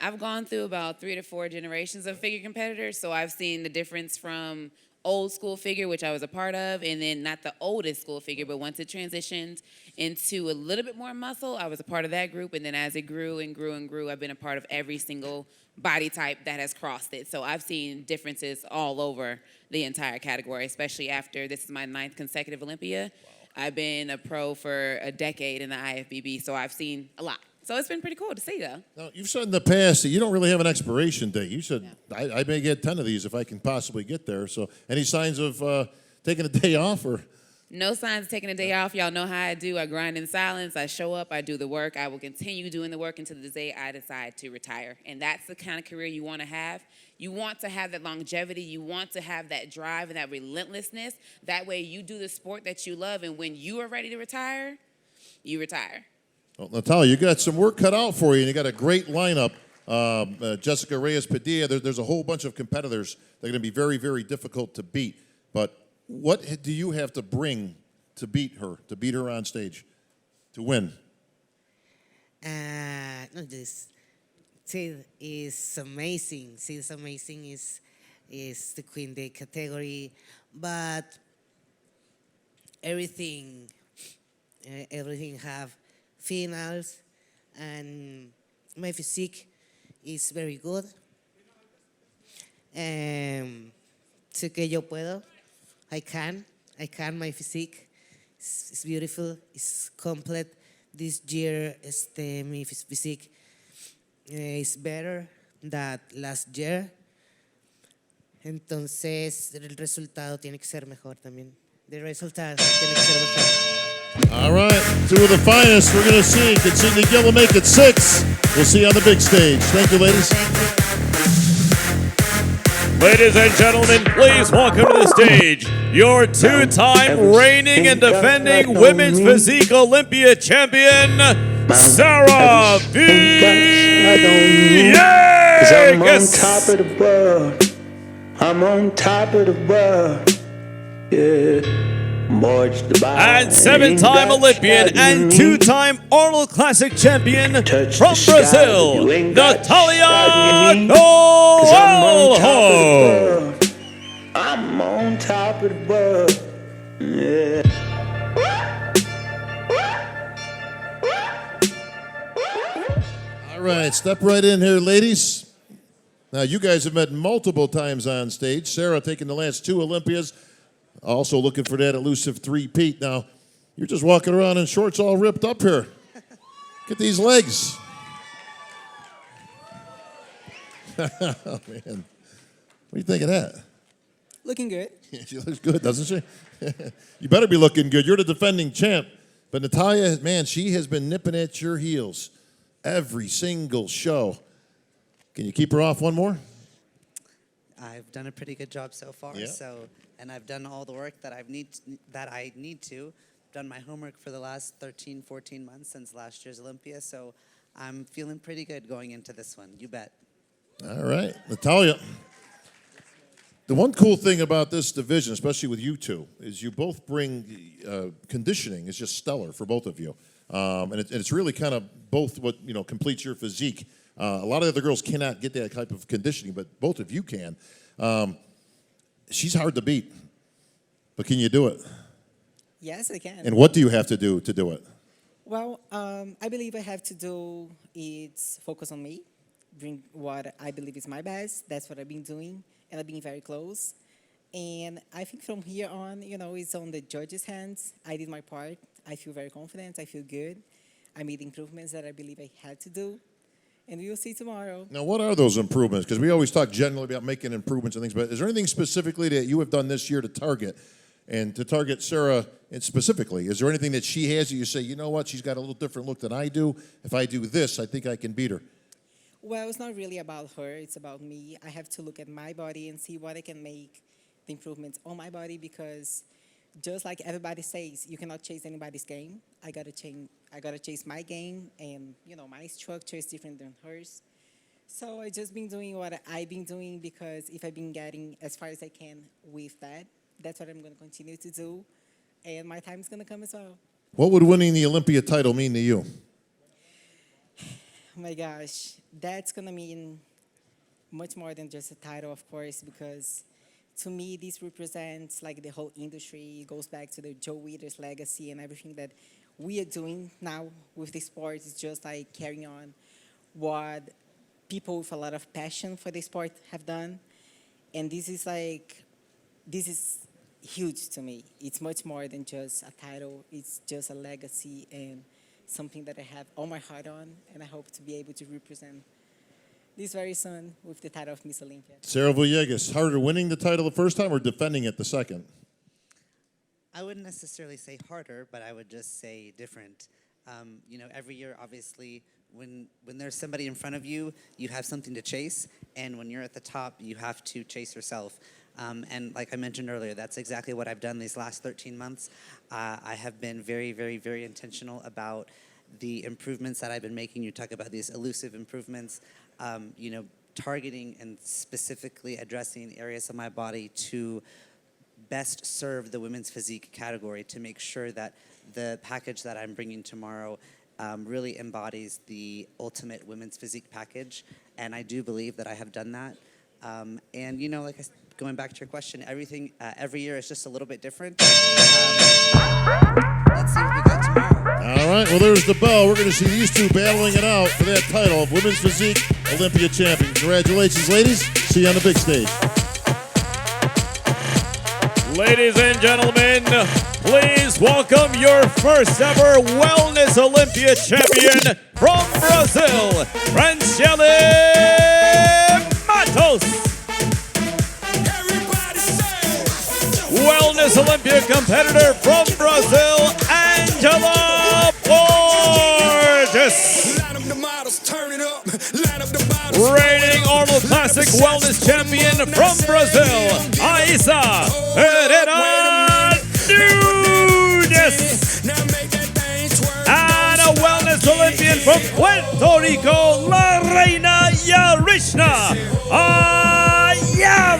I've gone through about 3 to 4 generations of figure competitors, so I've seen the difference from old school figure, which I was a part of, and then not the oldest school figure, but once it transitioned into a little bit more muscle, I was a part of that group, and then as it grew and grew and grew, I've been a part of every single body type that has crossed it. So I've seen differences all over the entire category, especially after this is my 9th consecutive Olympia. Wow. I've been a pro for a decade in the IFBB, so I've seen a lot. So it's been pretty cool to see, though. Now, you've said in the past that you don't really have an expiration date. You said, I may get 10 of these if I can possibly get there. So any signs of taking a day off? Or? No signs of taking a day off. Y'all know how I do. I grind in silence. I show up. I do the work. I will continue doing the work until the day I decide to retire. And that's the kind of career you want to have. You want to have that longevity. You want to have that drive and that relentlessness. That way you do the sport that you love, and when you are ready to retire, you retire. Well, Natalia, you got some work cut out for you, and you got a great lineup. Jessica Reyes-Padilla, there's a whole bunch of competitors that are going to be very, very difficult to beat. But what do you have to bring to beat her on stage, to win? No, this Sid is amazing. Sid is amazing. Is the queen the category, but everything have finals, and my physique is very good. Sé que yo puedo. I can. My physique is beautiful. It's complete. This year, my physique is better than last year. Entonces, el resultado tiene que ser mejor también. The resultado tiene que ser mejor. All right, two of the finest we're going to see. Consigna Gilla make it 6. We'll see you on the big stage. Thank you, ladies. Ladies and gentlemen, please welcome to the stage your two-time reigning and defending Women's Physique Olympia champion, Sarah V. I'm on top of the world. I'm on top of the world. Yeah. And 7-time Olympian and 2-time Arnold Classic champion from Brazil, Natalia Noel. I'm on top of the world. Yeah. All right, step right in here, ladies. Now, you guys have met multiple times on stage. Sarah taking the last 2 Olympias. Also looking for that elusive 3-peat. Now, you're just walking around in shorts all ripped up here. Get these legs. Oh, man. What do you think of that? Looking good. She looks good, doesn't she? You better be looking good. You're the defending champ. But Natalia, man, she has been nipping at your heels every single show. Can you keep her off one more? I've done a pretty good job so far. Yeah. And I've done all the work that I need to. Done my homework for the last 13, 14 months since last year's Olympia. So I'm feeling pretty good going into this one. You bet. All right, Natalia. The one cool thing about this division, especially with you two, is you both bring conditioning is just stellar for both of you, and it's really kind of both what completes your physique. A lot of the other girls cannot get that type of conditioning, but both of you can. She's hard to beat, but can you do it? Yes, I can. And what do you have to do it? Well, I believe I have to do is focus on me, bring what I believe is my best. That's what I've been doing, and I've been very close. And I think from here on, it's on the judges' hands. I did my part. I feel very confident. I feel good. I made improvements that I believe I had to do. And we will see tomorrow. Now, what are those improvements? Because we always talk generally about making improvements and things, but is there anything specifically that you have done this year to target? And to target Sarah specifically, is there anything that she has that you say, you know what, she's got a little different look than I do. If I do this, I think I can beat her. Well, it's not really about her. It's about me. I have to look at my body and see what I can make the improvements on my body, because just like everybody says, you cannot chase anybody's game. I gotta chase my game, and my structure is different than hers. So I just been doing what I've been doing, because if I've been getting as far as I can with that, that's what I'm gonna continue to do, and my time is gonna come as well. What would winning the Olympia title mean to you? Oh my gosh, that's gonna mean much more than just a title, of course, because to me, this represents like the whole industry. It goes back to the Joe Weider's legacy, and everything that we are doing now with the sport is just like carrying on what people with a lot of passion for the sport have done. And this is huge to me. It's much more than just a title. It's just a legacy and something that I have all my heart on, and I hope to be able to represent this very soon with the title of Miss Olympia. Sarah Villegas, harder winning the title the first time or defending it the second? I wouldn't necessarily say harder, but I would just say different. You know, every year, obviously, when there's somebody in front of you, you have something to chase, and when you're at the top, you have to chase yourself. And like I mentioned earlier, that's exactly what I've done these last 13 months. I have been very, very, very intentional about the improvements that I've been making. You talk about these elusive improvements, you know, targeting and specifically addressing areas of my body to best serve the women's physique category, to make sure that the package that I'm bringing tomorrow really embodies the ultimate women's physique package. And I do believe that I have done that. And, you know, like going back to your question, everything, every year is just a little bit different. Let's see what we got tomorrow. All right, well, there's the bell. We're going to see these two battling it out for that title of Women's Physique Olympia Champion. Congratulations, ladies. See you on the big stage. Ladies and gentlemen, please welcome your first ever Wellness Olympia champion from Brazil, Franciele Matos. Wellness Olympia competitor from Brazil, Angela Borges. Reigning Arnold Classic Wellness Champion from Brazil, Aisa Pereira Nunes. And a Wellness Olympian from Puerto Rico, La Reina Yarishna Ayala.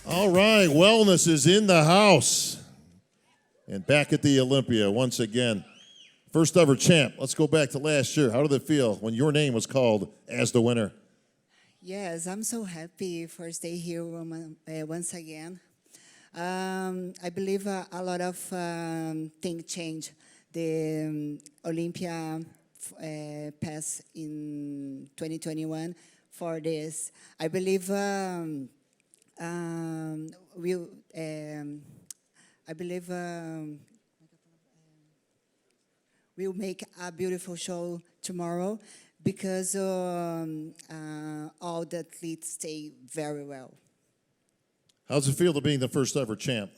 All right, wellness is in the house. And back at the Olympia once again. First ever champ. Let's go back to last year. How did it feel when your name was called as the winner? Yes, I'm so happy for stay here once again. I believe a lot of things change. The Olympia passed in 2021 for this. I believe we'll make a beautiful show tomorrow because all the athletes stay very well. How does it feel to being the first ever champ?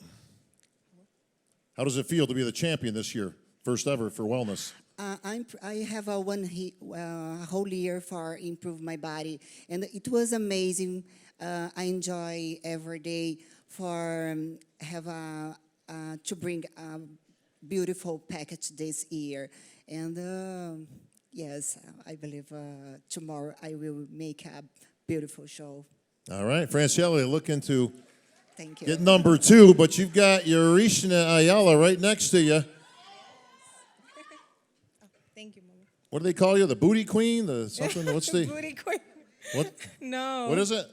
How does it feel to be the champion this year? First ever for wellness. I have a whole year for improve my body, and it was amazing. I enjoy every day for have to bring a beautiful package this year, and yes, I believe tomorrow I will make a beautiful show. All right, Franciele looking to Thank you. get number 2, but you've got Yarishna Ayala right next to you. Thank you, Mama. What do they call you? The booty queen? The something? What's the Booty queen. what? No. What is it?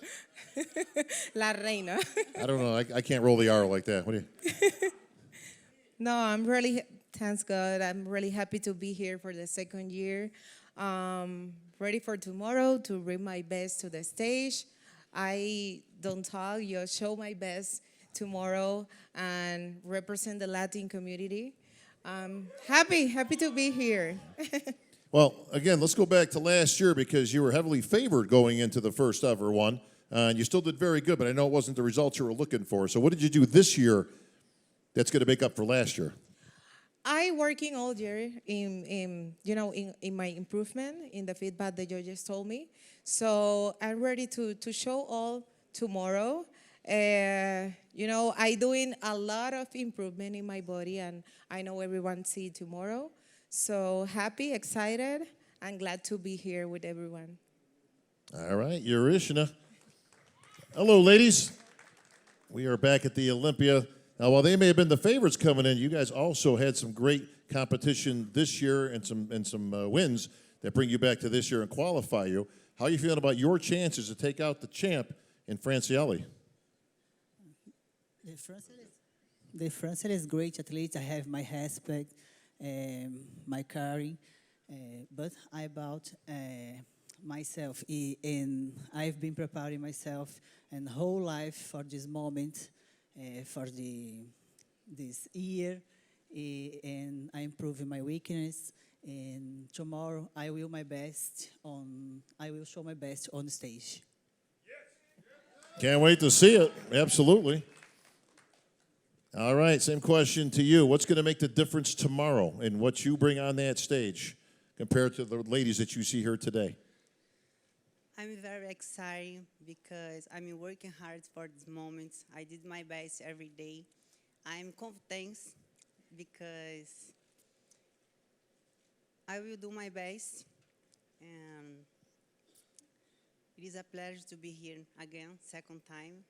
La Reina. I don't know. I can't roll the R like that. What do you? No, I'm really, thanks God, I'm really happy to be here for the second year. Ready for tomorrow to bring my best to the stage. I don't talk, just show my best tomorrow and represent the Latin community. Happy to be here. Well, again, let's go back to last year because you were heavily favored going into the first ever one. And you still did very good, but I know it wasn't the results you were looking for. So what did you do this year that's going to make up for last year? I working all year in my improvement, in the feedback that you just told me. So I'm ready to show all tomorrow. I doing a lot of improvement in my body, and I know everyone see tomorrow. So happy, excited, and glad to be here with everyone. All right, Yarishna. Hello, ladies. We are back at the Olympia. Now, while they may have been the favorites coming in, you guys also had some great competition this year and some wins that bring you back to this year and qualify you. How are you feeling about your chances to take out the champ in Franciele? The Franciele is great athlete. I have my respect, my Curry, but I about myself, and I've been preparing myself and whole life for this moment, for the this year, and I'm improving my weakness. And tomorrow I will show my best on stage. Can't wait to see it. Absolutely. All right, same question to you. What's going to make the difference tomorrow in what you bring on that stage compared to the ladies that you see here today? I'm very excited because I'm working hard for this moment. I did my best every day. I'm confident because I will do my best. And it is a pleasure to be here again, second time.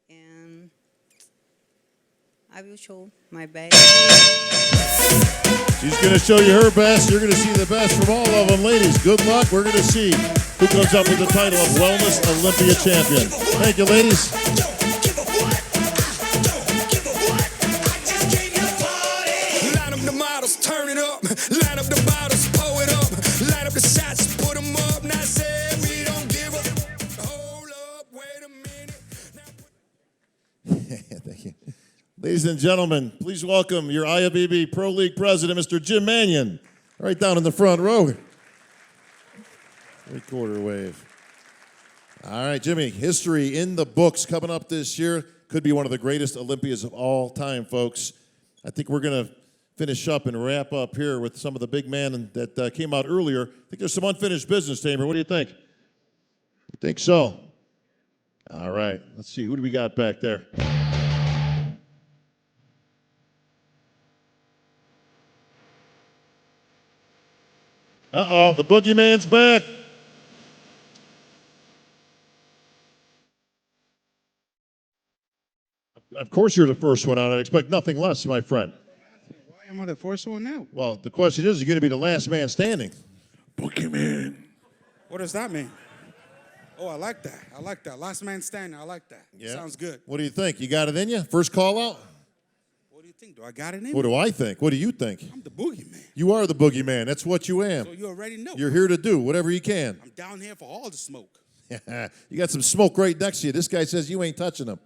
And I will show my best. She's going to show you her best. You're going to see the best from all of them. Ladies, good luck. We're going to see who comes up with the title of Wellness Olympia Champion. Thank you, ladies. Line up the models, turn it up. Line up the bottles, pour it up. Line up the shots, put them up. Now say we don't give up. Hold up, wait a minute. Thank you. Ladies and gentlemen, please welcome your IFBB Pro League President, Mr. Jim Mannion, right down in the front row. Three-quarter wave. All right, Jimmy, history in the books coming up this year. Could be one of the greatest Olympias of all time, folks. I think we're going to finish up and wrap up here with some of the big men that came out earlier. I think there's some unfinished business, Tamer. What do you think? You think so? All right, let's see. Who do we got back there? Uh-oh, the boogeyman's back. Of course you're the first one out. I expect nothing less, my friend. Why am I the first one now? Well, the question is, you're going to be the last man standing. Boogeyman. What does that mean? Oh, I like that. I like that. Last man standing. I like that. Yeah. Sounds good. What do you think? You got it in you? First call out? What do you think? Do I got it in? What do I think? What do you think? I'm the boogeyman. You are the boogeyman. That's what you am. So you already know. You're here to do whatever you can. I'm down here for all the smoke. You got some smoke right next to you. This guy says you ain't touching him.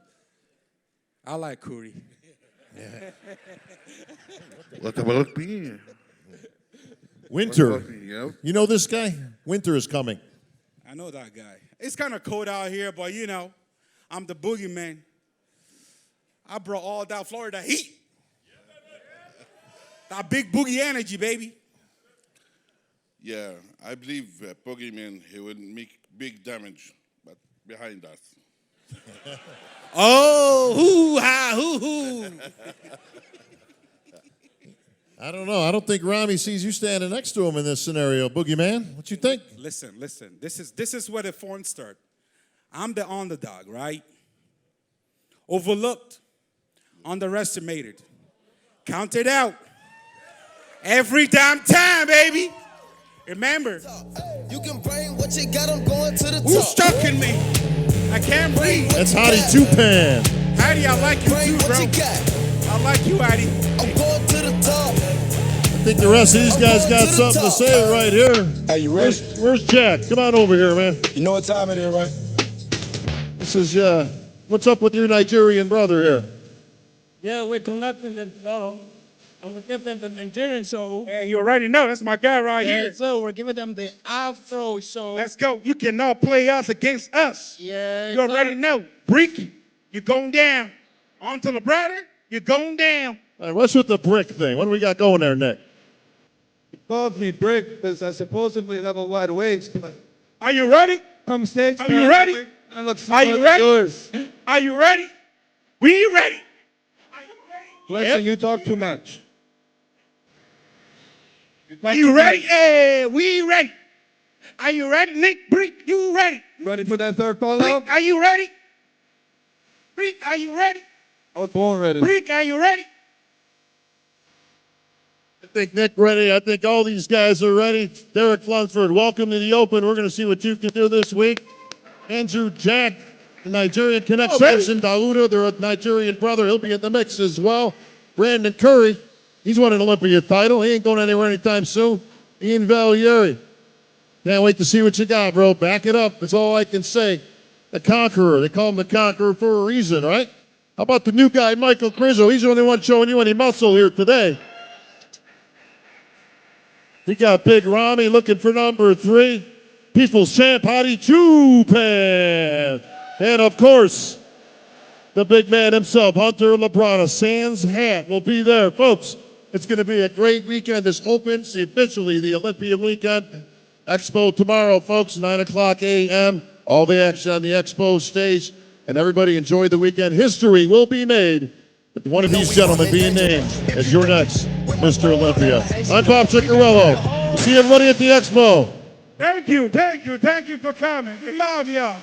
I like Curry. Winter. Yep. You know this guy? Winter is coming. I know that guy. It's kind of cold out here, but you know, I'm the boogeyman. I brought all that Florida heat. That big boogie energy, baby. Yeah, I believe Boogeyman, he will make big damage, but behind us. Oh, hoo-ha, hoo-hoo. I don't know. I don't think Rami sees you standing next to him in this scenario. Boogeyman, what you think? Listen. This is where the fun start. I'm the underdog, right? Overlooked, underestimated, counted out. Every damn time, baby. Remember. You can bring what you got, I'm going to the top. Who's choking me? I can't breathe. That's Hottie Chupan. Hattie, I like you too, bro. I like you, Hattie. I'm going to the top. I think the rest of these guys got something to say right here. Hey, you ready? Where's Jack? Come on over here, man. You know what time it is, right? This is, what's up with your Nigerian brother here? Yeah, we're conducting the and we're giving them the Nigerian show. Yeah, you already know. That's my guy right Yeah, here. so we're giving them the Afro show. Let's go. You cannot play us against us. Yeah. You already know. Brick, you're going down. Onto the brother, you're going down. All right, what's with the brick thing? What do we got going there, Nick? Called me Brick because I supposedly have a wide waist. Are you ready? Come stage. Are you ready? I look Are you ready? Yours. Are you ready? We ready. Listen, you talk too much. Are you ready? Hey, we ready. Are you ready, Nick? Brick, you ready? Ready for that third call out? Brick, are you ready? Brick, are you ready? I was born ready. Brick, are you ready? I think Nick ready. I think all these guys are ready. Derek Lunsford, welcome to the Open. We're going to see what you can do this week. Andrew Jack, the Nigerian connection. Dauda, their Nigerian brother, he'll be in the mix as well. Brandon Curry, he's won an Olympia title. He ain't going anywhere anytime soon. Ian Valieri. Can't wait to see what you got, bro. Back it up. That's all I can say. The Conqueror. They call him the Conqueror for a reason, right? How about the new guy, Michael Crizzo? He's the only one showing you any muscle here today. We got Big Rami looking for number 3. People's champ, Hadi Chupan. And of course, the big man himself, Hunter LeBron. Sans hat will be there. Folks, it's going to be a great weekend. This opens officially the Olympia weekend. Expo tomorrow, folks, 9 o'clock a.m. All the action on the Expo stage. And everybody enjoy the weekend. History will be made with one of these gentlemen being named as your next Mr. Olympia. I'm Bob Ciccarello. See everybody at the Expo. Thank you for coming. We love y'all.